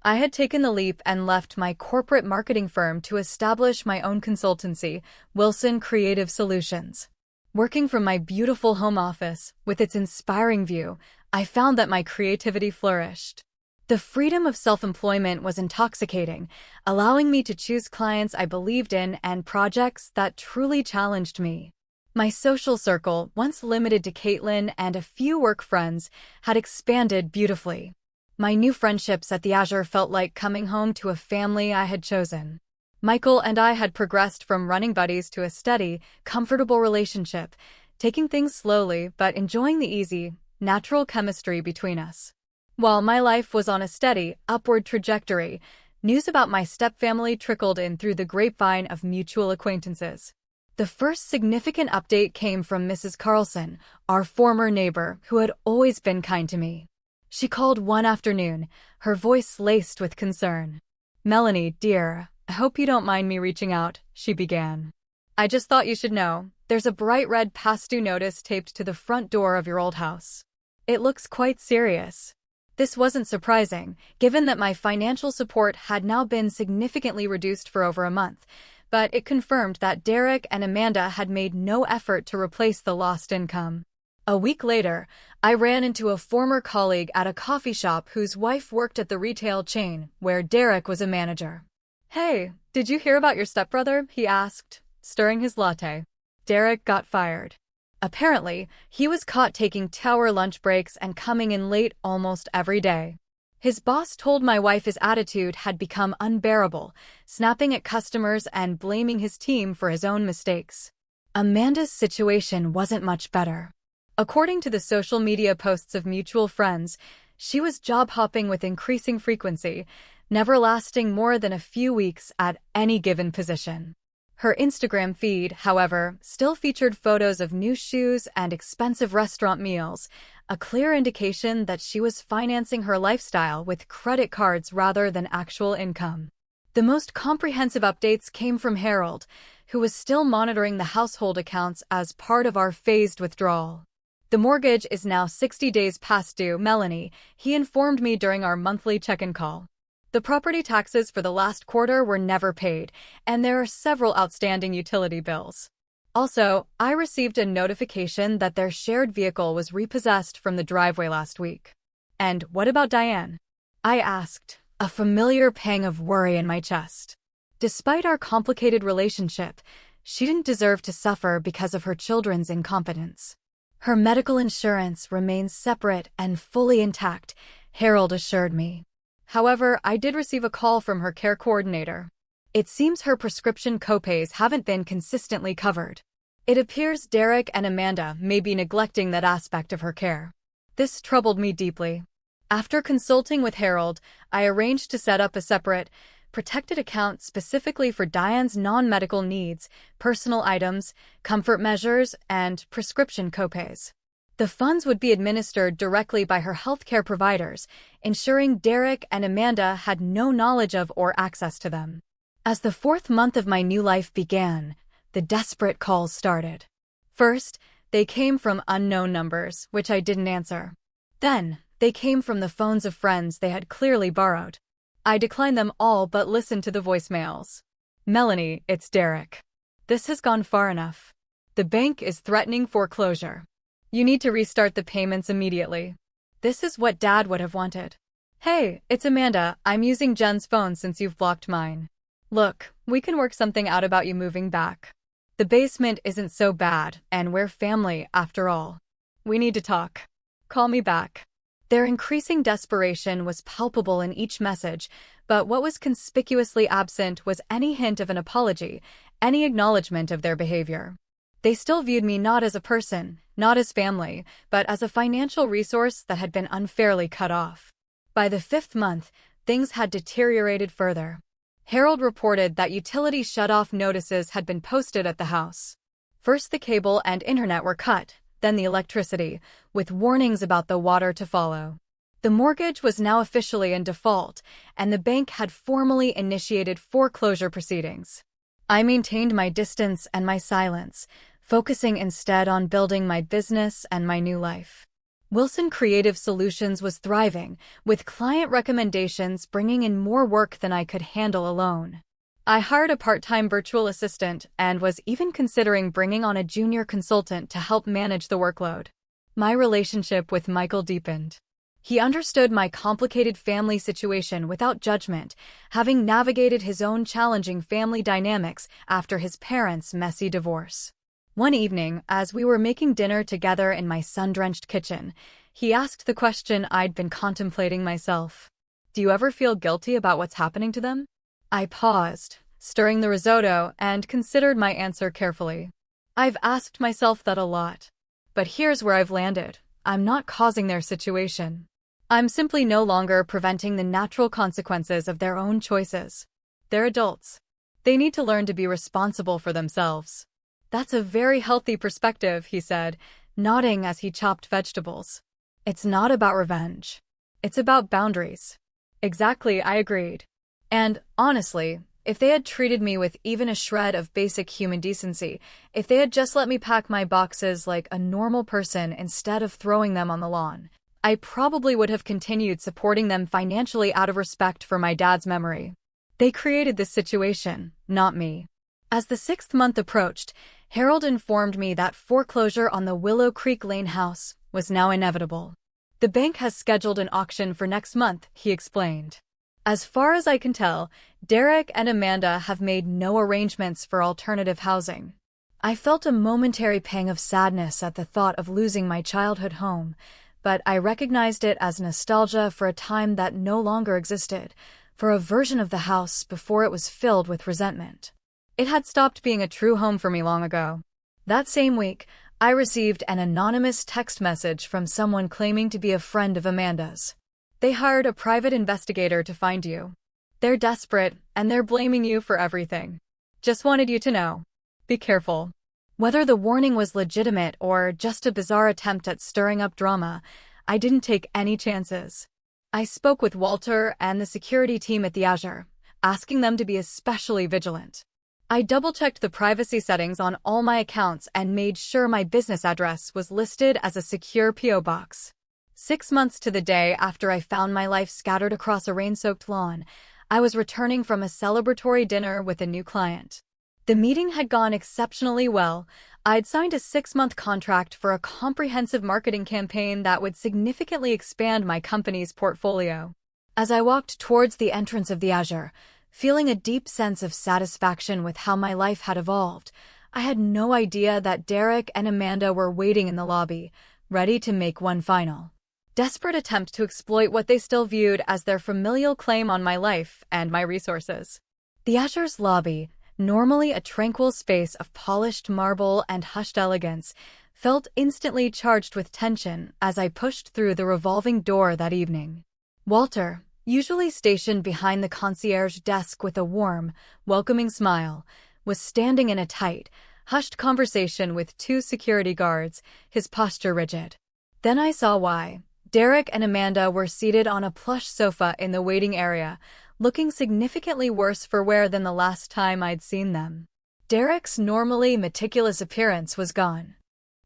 I had taken the leap and left my corporate marketing firm to establish my own consultancy, Wilson Creative Solutions. Working from my beautiful home office, with its inspiring view, I found that my creativity flourished. The freedom of self-employment was intoxicating, allowing me to choose clients I believed in and projects that truly challenged me. My social circle, once limited to Caitlin and a few work friends, had expanded beautifully. My new friendships at the Azure felt like coming home to a family I had chosen. Michael and I had progressed from running buddies to a steady, comfortable relationship, taking things slowly but enjoying the easy, natural chemistry between us. While my life was on a steady, upward trajectory, news about my stepfamily trickled in through the grapevine of mutual acquaintances. The first significant update came from Mrs. Carlson, our former neighbor, who had always been kind to me. She called one afternoon, her voice laced with concern. "Melanie, dear, I hope you don't mind me reaching out," she began. "I just thought you should know, there's a bright red past due notice taped to the front door of your old house. It looks quite serious." This wasn't surprising, given that my financial support had now been significantly reduced for over a month, but it confirmed that Derek and Amanda had made no effort to replace the lost income. A week later, I ran into a former colleague at a coffee shop whose wife worked at the retail chain, where Derek was a manager. "Hey, did you hear about your stepbrother?" he asked, stirring his latte. Derek got fired. Apparently, he was caught taking tower lunch breaks and coming in late almost every day. His boss told my wife his attitude had become unbearable, snapping at customers and blaming his team for his own mistakes. Amanda's situation wasn't much better. According to the social media posts of mutual friends, she was job-hopping with increasing frequency, never lasting more than a few weeks at any given position. Her Instagram feed, however, still featured photos of new shoes and expensive restaurant meals, a clear indication that she was financing her lifestyle with credit cards rather than actual income. The most comprehensive updates came from Harold, who was still monitoring the household accounts as part of our phased withdrawal. The mortgage is now 60 days past due, Melanie, he informed me during our monthly check-in call. The property taxes for the last quarter were never paid, and there are several outstanding utility bills. Also, I received a notification that their shared vehicle was repossessed from the driveway last week. And what about Diane? I asked, a familiar pang of worry in my chest. Despite our complicated relationship, she didn't deserve to suffer because of her children's incompetence. Her medical insurance remains separate and fully intact, Harold assured me. However, I did receive a call from her care coordinator. It seems her prescription copays haven't been consistently covered. It appears Derek and Amanda may be neglecting that aspect of her care. This troubled me deeply. After consulting with Harold, I arranged to set up a separate, protected account specifically for Diane's non-medical needs, personal items, comfort measures, and prescription copays. The funds would be administered directly by her healthcare providers, ensuring Derek and Amanda had no knowledge of or access to them. As the 4th month of my new life began, the desperate calls started. First, they came from unknown numbers, which I didn't answer. Then, they came from the phones of friends they had clearly borrowed. I declined them all but listened to the voicemails. Melanie, it's Derek. This has gone far enough. The bank is threatening foreclosure. You need to restart the payments immediately. This is what Dad would have wanted. Hey, it's Amanda. I'm using Jen's phone since you've blocked mine. Look, we can work something out about you moving back. The basement isn't so bad, and we're family, after all. We need to talk. Call me back. Their increasing desperation was palpable in each message, but what was conspicuously absent was any hint of an apology, any acknowledgement of their behavior. They still viewed me not as a person, not as family, but as a financial resource that had been unfairly cut off. By the 5th month, things had deteriorated further. Harold reported that utility shut-off notices had been posted at the house. First the cable and internet were cut, then the electricity, with warnings about the water to follow. The mortgage was now officially in default, and the bank had formally initiated foreclosure proceedings. I maintained my distance and my silence, focusing instead on building my business and my new life. Wilson Creative Solutions was thriving, with client recommendations bringing in more work than I could handle alone. I hired a part-time virtual assistant and was even considering bringing on a junior consultant to help manage the workload. My relationship with Michael deepened. He understood my complicated family situation without judgment, having navigated his own challenging family dynamics after his parents' messy divorce. One evening, as we were making dinner together in my sun-drenched kitchen, he asked the question I'd been contemplating myself. Do you ever feel guilty about what's happening to them? I paused, stirring the risotto, and considered my answer carefully. I've asked myself that a lot. But here's where I've landed. I'm not causing their situation. I'm simply no longer preventing the natural consequences of their own choices. They're adults. They need to learn to be responsible for themselves. That's a very healthy perspective, he said, nodding as he chopped vegetables. It's not about revenge. It's about boundaries. Exactly, I agreed. And, honestly, if they had treated me with even a shred of basic human decency, if they had just let me pack my boxes like a normal person instead of throwing them on the lawn, I probably would have continued supporting them financially out of respect for my dad's memory. They created this situation, not me. As the 6th month approached, Harold informed me that foreclosure on the Willow Creek Lane house was now inevitable. The bank has scheduled an auction for next month, he explained. As far as I can tell, Derek and Amanda have made no arrangements for alternative housing. I felt a momentary pang of sadness at the thought of losing my childhood home, but I recognized it as nostalgia for a time that no longer existed, for a version of the house before it was filled with resentment. It had stopped being a true home for me long ago. That same week, I received an anonymous text message from someone claiming to be a friend of Amanda's. They hired a private investigator to find you. They're desperate, and they're blaming you for everything. Just wanted you to know. Be careful. Whether the warning was legitimate or just a bizarre attempt at stirring up drama, I didn't take any chances. I spoke with Walter and the security team at the Azure, asking them to be especially vigilant. I double-checked the privacy settings on all my accounts and made sure my business address was listed as a secure P.O. box. 6 months to the day after I found my life scattered across a rain-soaked lawn, I was returning from a celebratory dinner with a new client. The meeting had gone exceptionally well. I'd signed a 6-month contract for a comprehensive marketing campaign that would significantly expand my company's portfolio. As I walked towards the entrance of the Azure, feeling a deep sense of satisfaction with how my life had evolved, I had no idea that Derek and Amanda were waiting in the lobby, ready to make one final, desperate attempt to exploit what they still viewed as their familial claim on my life and my resources. The Azure's lobby, normally a tranquil space of polished marble and hushed elegance, felt instantly charged with tension as I pushed through the revolving door that evening. Walter, usually stationed behind the concierge desk with a warm, welcoming smile, was standing in a tight, hushed conversation with 2 security guards, his posture rigid. Then I saw why. Derek and Amanda were seated on a plush sofa in the waiting area, looking significantly worse for wear than the last time I'd seen them. Derek's normally meticulous appearance was gone.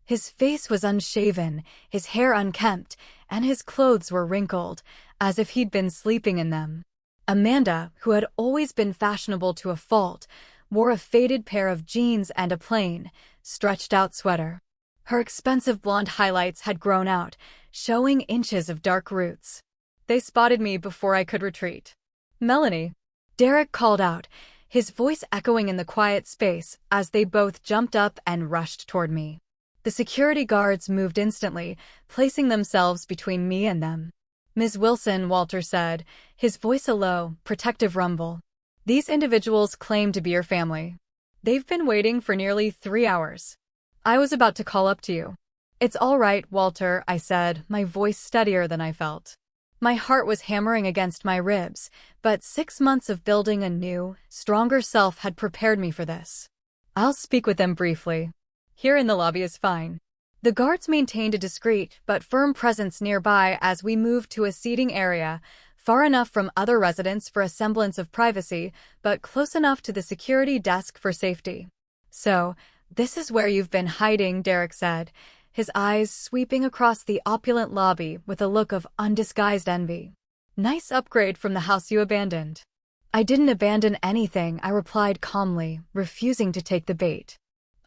His face was unshaven, his hair unkempt, and his clothes were wrinkled, as if he'd been sleeping in them. Amanda, who had always been fashionable to a fault, wore a faded pair of jeans and a plain, stretched-out sweater. Her expensive blonde highlights had grown out, showing inches of dark roots. They spotted me before I could retreat. "Melanie," Derek called out, his voice echoing in the quiet space as they both jumped up and rushed toward me. The security guards moved instantly, placing themselves between me and them. "Ms. Wilson," Walter said, his voice a low, protective rumble. "These individuals claim to be your family. They've been waiting for nearly 3 hours. I was about to call up to you." "It's all right, Walter," I said, my voice steadier than I felt. My heart was hammering against my ribs, but 6 months of building a new, stronger self had prepared me for this. "I'll speak with them briefly. Here in the lobby is fine." The guards maintained a discreet but firm presence nearby as we moved to a seating area, far enough from other residents for a semblance of privacy, but close enough to the security desk for safety. "So, this is where you've been hiding," Derek said, his eyes sweeping across the opulent lobby with a look of undisguised envy. "Nice upgrade from the house you abandoned." "I didn't abandon anything," I replied calmly, refusing to take the bait.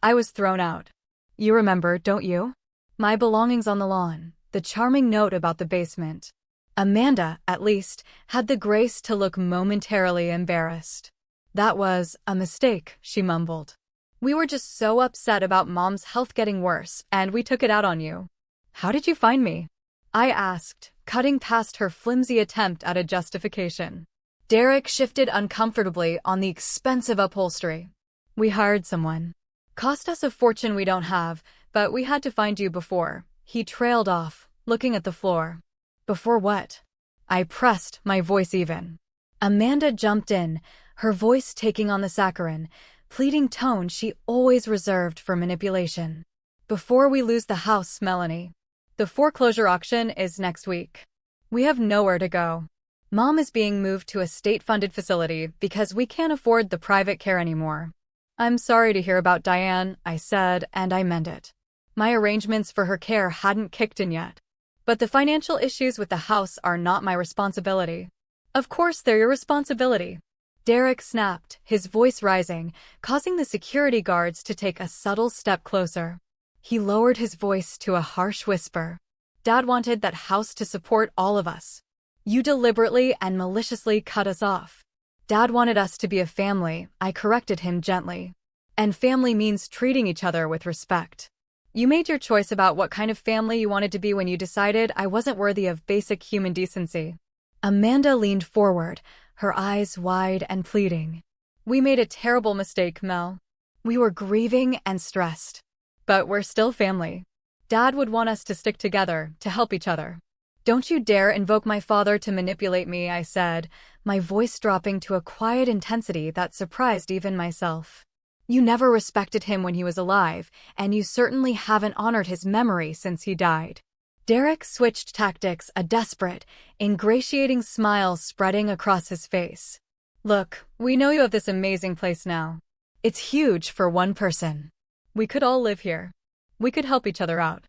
"I was thrown out. You remember, don't you? My belongings on the lawn, the charming note about the basement." Amanda, at least, had the grace to look momentarily embarrassed. "That was a mistake," she mumbled. "We were just so upset about Mom's health getting worse, and we took it out on you." "How did you find me?" I asked, cutting past her flimsy attempt at a justification. Derek shifted uncomfortably on the expensive upholstery. "We hired someone. Cost us a fortune we don't have, but we had to find you before." He trailed off, looking at the floor. "Before what?" I pressed, my voice even. Amanda jumped in, her voice taking on the saccharine, pleading tone she always reserved for manipulation. "Before we lose the house, Melanie. The foreclosure auction is next week. We have nowhere to go. Mom is being moved to a state-funded facility because we can't afford the private care anymore." "I'm sorry to hear about Diane," I said, and I meant it. My arrangements for her care hadn't kicked in yet. "But the financial issues with the house are not my responsibility." "Of course they're your responsibility," Derek snapped, his voice rising, causing the security guards to take a subtle step closer. He lowered his voice to a harsh whisper. "Dad wanted that house to support all of us. You deliberately and maliciously cut us off." "Dad wanted us to be a family," I corrected him gently. "And family means treating each other with respect. You made your choice about what kind of family you wanted to be when you decided I wasn't worthy of basic human decency." Amanda leaned forward, her eyes wide and pleading. "We made a terrible mistake, Mel. We were grieving and stressed. But we're still family. Dad would want us to stick together, to help each other." Don't you dare invoke my father to manipulate me, I said, my voice dropping to a quiet intensity that surprised even myself. You never respected him when he was alive, and you certainly haven't honored his memory since he died. Derek switched tactics, a desperate, ingratiating smile spreading across his face. Look, we know you have this amazing place now. It's huge for one person. We could all live here. We could help each other out.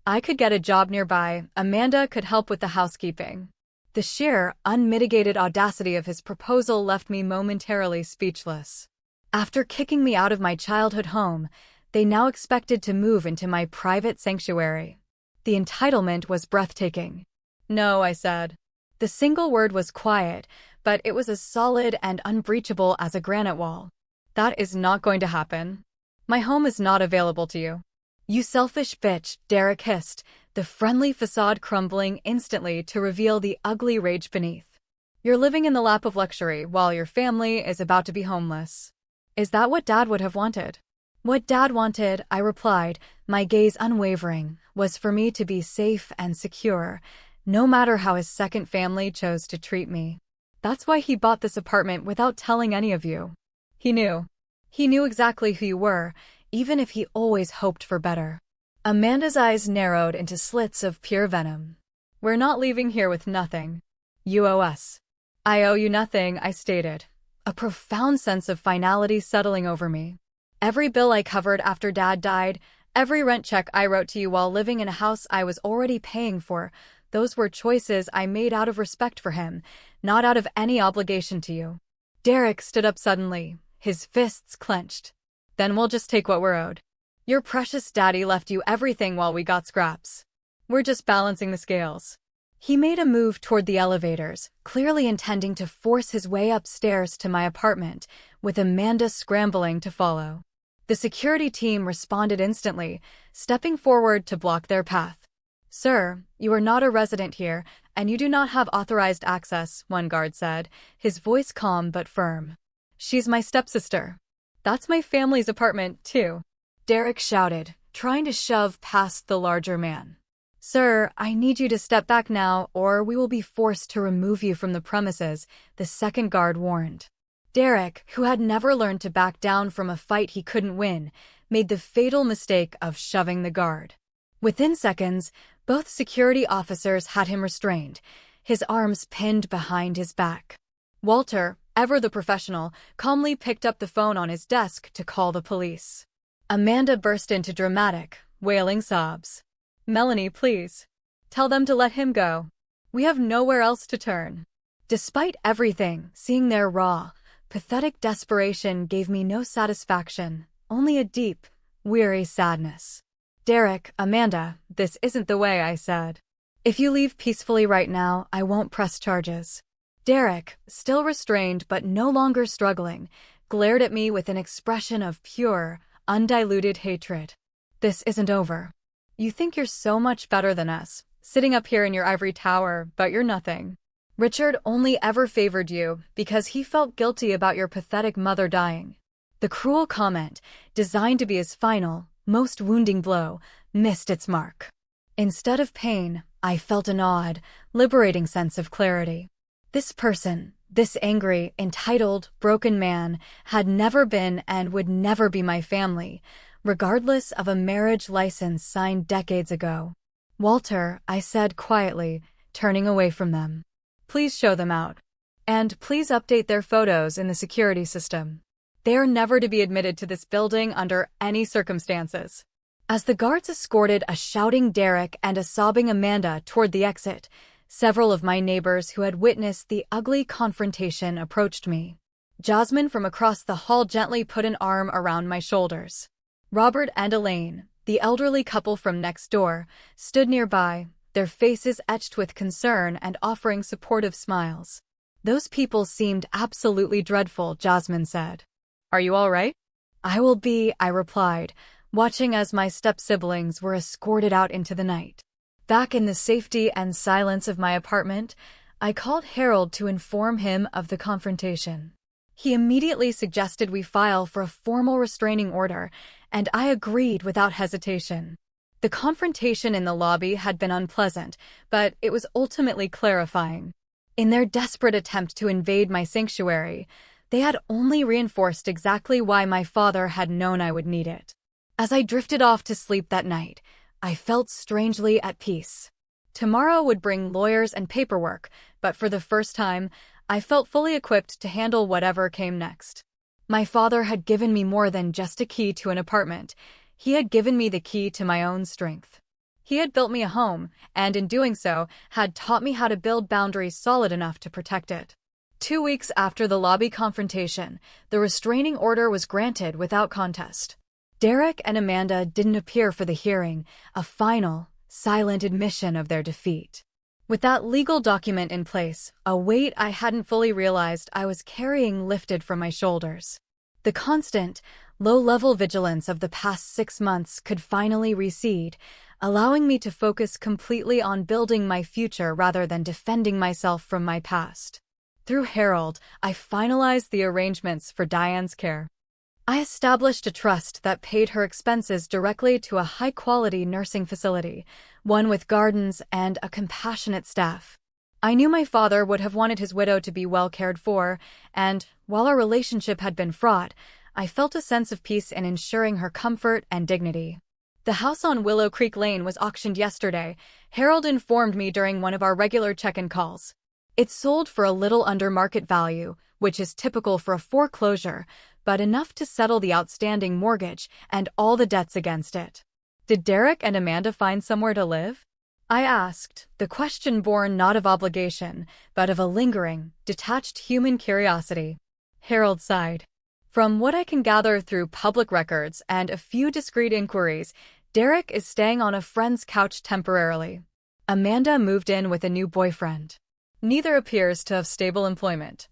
I could get a job nearby, Amanda could help with the housekeeping. The sheer, unmitigated audacity of his proposal left me momentarily speechless. After kicking me out of my childhood home, they now expected to move into my private sanctuary. The entitlement was breathtaking. No, I said. The single word was quiet, but it was as solid and unbreachable as a granite wall. That is not going to happen. My home is not available to you. You selfish bitch, Derek hissed, the friendly facade crumbling instantly to reveal the ugly rage beneath. You're living in the lap of luxury while your family is about to be homeless. Is that what Dad would have wanted? What Dad wanted, I replied, my gaze unwavering, was for me to be safe and secure, no matter how his second family chose to treat me. That's why he bought this apartment without telling any of you. He knew. He knew exactly who you were, even if he always hoped for better. Amanda's eyes narrowed into slits of pure venom. We're not leaving here with nothing. You owe us. I owe you nothing, I stated, a profound sense of finality settling over me. Every bill I covered after Dad died, every rent check I wrote to you while living in a house I was already paying for, those were choices I made out of respect for him, not out of any obligation to you. Derek stood up suddenly, his fists clenched. Then we'll just take what we're owed. Your precious daddy left you everything while we got scraps. We're just balancing the scales. He made a move toward the elevators, clearly intending to force his way upstairs to my apartment, with Amanda scrambling to follow. The security team responded instantly, stepping forward to block their path. Sir, you are not a resident here, and you do not have authorized access, one guard said, his voice calm but firm. She's my stepsister. That's my family's apartment, too, Derek shouted, trying to shove past the larger man. Sir, I need you to step back now, or we will be forced to remove you from the premises, the second guard warned. Derek, who had never learned to back down from a fight he couldn't win, made the fatal mistake of shoving the guard. Within seconds, both security officers had him restrained, his arms pinned behind his back. Walter, ever the professional, calmly picked up the phone on his desk to call the police. Amanda burst into dramatic, wailing sobs. Melanie, please. Tell them to let him go. We have nowhere else to turn. Despite everything, seeing their raw, pathetic desperation gave me no satisfaction, only a deep, weary sadness. Derek, Amanda, this isn't the way, I said. If you leave peacefully right now, I won't press charges. Derek, still restrained but no longer struggling, glared at me with an expression of pure, undiluted hatred. This isn't over. You think you're so much better than us, sitting up here in your ivory tower, but you're nothing. Richard only ever favored you because he felt guilty about your pathetic mother dying. The cruel comment, designed to be his final, most wounding blow, missed its mark. Instead of pain, I felt an odd, liberating sense of clarity. This person, this angry, entitled, broken man, had never been and would never be my family, regardless of a marriage license signed decades ago. Walter, I said quietly, turning away from them. Please show them out. And please update their photos in the security system. They are never to be admitted to this building under any circumstances. As the guards escorted a shouting Derek and a sobbing Amanda toward the exit, several of my neighbors who had witnessed the ugly confrontation approached me. Jasmine from across the hall gently put an arm around my shoulders. Robert and Elaine, the elderly couple from next door, stood nearby, their faces etched with concern and offering supportive smiles. Those people seemed absolutely dreadful, Jasmine said. Are you all right? I will be, I replied, watching as my step-siblings were escorted out into the night. Back in the safety and silence of my apartment, I called Harold to inform him of the confrontation. He immediately suggested we file for a formal restraining order, and I agreed without hesitation. The confrontation in the lobby had been unpleasant, but it was ultimately clarifying. In their desperate attempt to invade my sanctuary, they had only reinforced exactly why my father had known I would need it. As I drifted off to sleep that night, I felt strangely at peace. Tomorrow would bring lawyers and paperwork, but for the first time, I felt fully equipped to handle whatever came next. My father had given me more than just a key to an apartment. He had given me the key to my own strength. He had built me a home, and in doing so, had taught me how to build boundaries solid enough to protect it. 2 weeks after the lobby confrontation, the restraining order was granted without contest. Derek and Amanda didn't appear for the hearing, a final, silent admission of their defeat. With that legal document in place, a weight I hadn't fully realized I was carrying lifted from my shoulders. The constant, low-level vigilance of the past 6 months could finally recede, allowing me to focus completely on building my future rather than defending myself from my past. Through Harold, I finalized the arrangements for Diane's care. I established a trust that paid her expenses directly to a high-quality nursing facility, one with gardens and a compassionate staff. I knew my father would have wanted his widow to be well cared for, and, while our relationship had been fraught, I felt a sense of peace in ensuring her comfort and dignity. The house on Willow Creek Lane was auctioned yesterday, Harold informed me during one of our regular check-in calls. It sold for a little under market value, which is typical for a foreclosure, but enough to settle the outstanding mortgage and all the debts against it. Did Derek and Amanda find somewhere to live? I asked, the question born not of obligation, but of a lingering, detached human curiosity. Harold sighed. From what I can gather through public records and a few discreet inquiries, Derek is staying on a friend's couch temporarily. Amanda moved in with a new boyfriend. Neither appears to have stable employment.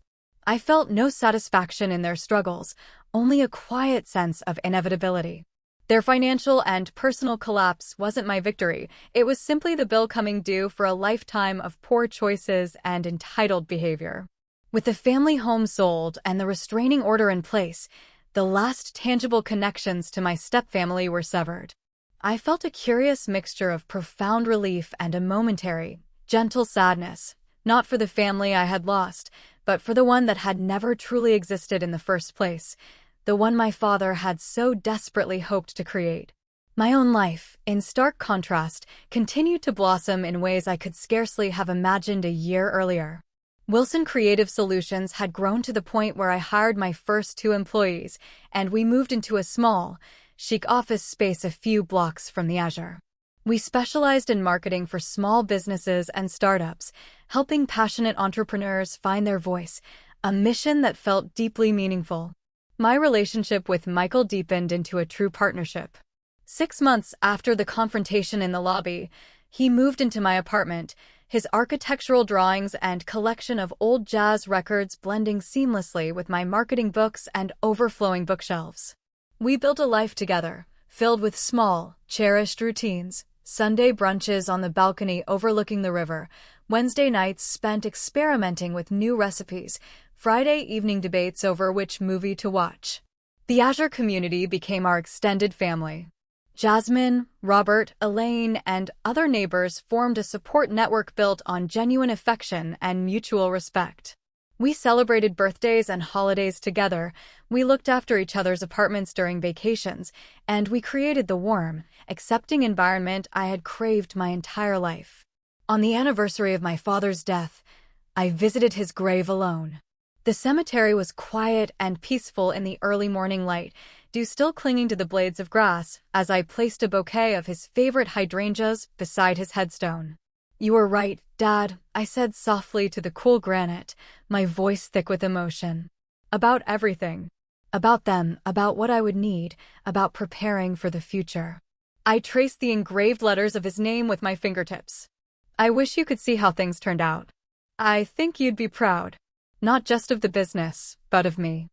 I felt no satisfaction in their struggles, only a quiet sense of inevitability. Their financial and personal collapse wasn't my victory, it was simply the bill coming due for a lifetime of poor choices and entitled behavior. With the family home sold and the restraining order in place, the last tangible connections to my stepfamily were severed. I felt a curious mixture of profound relief and a momentary, gentle sadness, not for the family I had lost, but for the one that had never truly existed in the first place, the one my father had so desperately hoped to create. My own life, in stark contrast, continued to blossom in ways I could scarcely have imagined a year earlier. Wilson Creative Solutions had grown to the point where I hired my first 2 employees, and we moved into a small, chic office space a few blocks from the Azure. We specialized in marketing for small businesses and startups, helping passionate entrepreneurs find their voice, a mission that felt deeply meaningful. My relationship with Michael deepened into a true partnership. 6 months after the confrontation in the lobby, he moved into my apartment, his architectural drawings and collection of old jazz records blending seamlessly with my marketing books and overflowing bookshelves. We built a life together, filled with small, cherished routines, Sunday brunches on the balcony overlooking the river, Wednesday nights spent experimenting with new recipes, Friday evening debates over which movie to watch. The Azure community became our extended family. Jasmine, Robert, Elaine, and other neighbors formed a support network built on genuine affection and mutual respect. We celebrated birthdays and holidays together, we looked after each other's apartments during vacations, and we created the warm, accepting environment I had craved my entire life. On the anniversary of my father's death, I visited his grave alone. The cemetery was quiet and peaceful in the early morning light, dew still clinging to the blades of grass, as I placed a bouquet of his favorite hydrangeas beside his headstone. "You were right, Dad," I said softly to the cool granite, my voice thick with emotion. About everything. About them, about what I would need, about preparing for the future. I traced the engraved letters of his name with my fingertips. "I wish you could see how things turned out. I think you'd be proud. Not just of the business, but of me.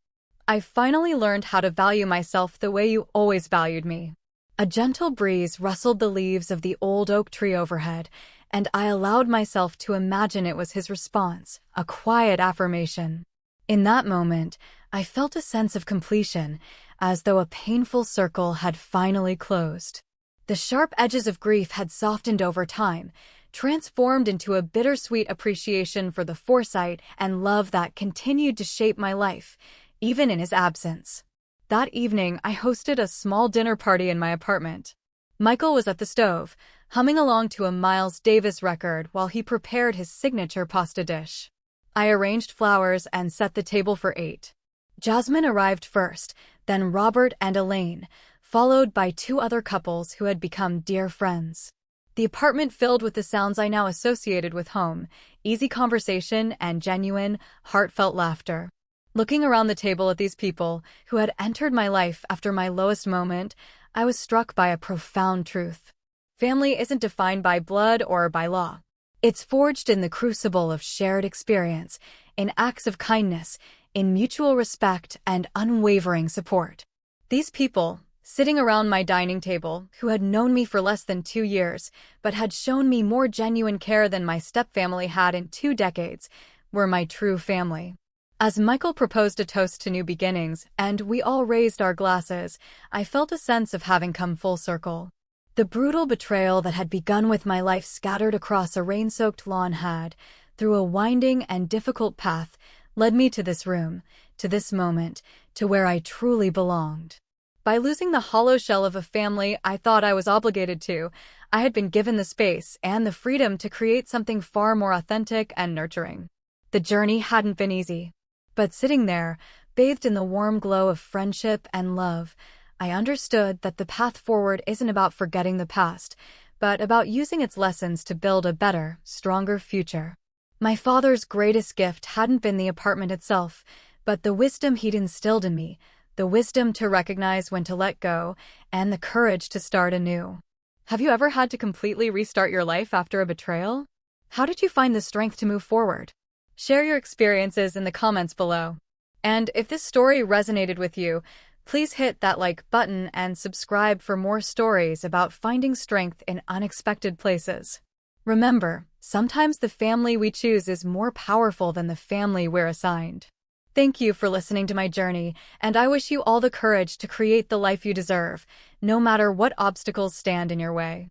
I finally learned how to value myself the way you always valued me." A gentle breeze rustled the leaves of the old oak tree overhead, and I allowed myself to imagine it was his response, a quiet affirmation. In that moment, I felt a sense of completion, as though a painful circle had finally closed. The sharp edges of grief had softened over time, transformed into a bittersweet appreciation for the foresight and love that continued to shape my life, even in his absence. That evening, I hosted a small dinner party in my apartment. Michael was at the stove, humming along to a Miles Davis record while he prepared his signature pasta dish. I arranged flowers and set the table for 8. Jasmine arrived first, then Robert and Elaine, followed by 2 other couples who had become dear friends. The apartment filled with the sounds I now associated with home, easy conversation and genuine, heartfelt laughter. Looking around the table at these people who had entered my life after my lowest moment, I was struck by a profound truth. Family isn't defined by blood or by law. It's forged in the crucible of shared experience, in acts of kindness, in mutual respect and unwavering support. These people, sitting around my dining table, who had known me for less than 2 years, but had shown me more genuine care than my stepfamily had in 2 decades, were my true family. As Michael proposed a toast to new beginnings, and we all raised our glasses, I felt a sense of having come full circle. The brutal betrayal that had begun with my life scattered across a rain-soaked lawn had, through a winding and difficult path, led me to this room, to this moment, to where I truly belonged. By losing the hollow shell of a family I thought I was obligated to, I had been given the space and the freedom to create something far more authentic and nurturing. The journey hadn't been easy. But sitting there, bathed in the warm glow of friendship and love, I understood that the path forward isn't about forgetting the past, but about using its lessons to build a better, stronger future. My father's greatest gift hadn't been the apartment itself, but the wisdom he'd instilled in me, the wisdom to recognize when to let go, and the courage to start anew. Have you ever had to completely restart your life after a betrayal? How did you find the strength to move forward? Share your experiences in the comments below. And if this story resonated with you, please hit that like button and subscribe for more stories about finding strength in unexpected places. Remember, sometimes the family we choose is more powerful than the family we're assigned. Thank you for listening to my journey, and I wish you all the courage to create the life you deserve, no matter what obstacles stand in your way.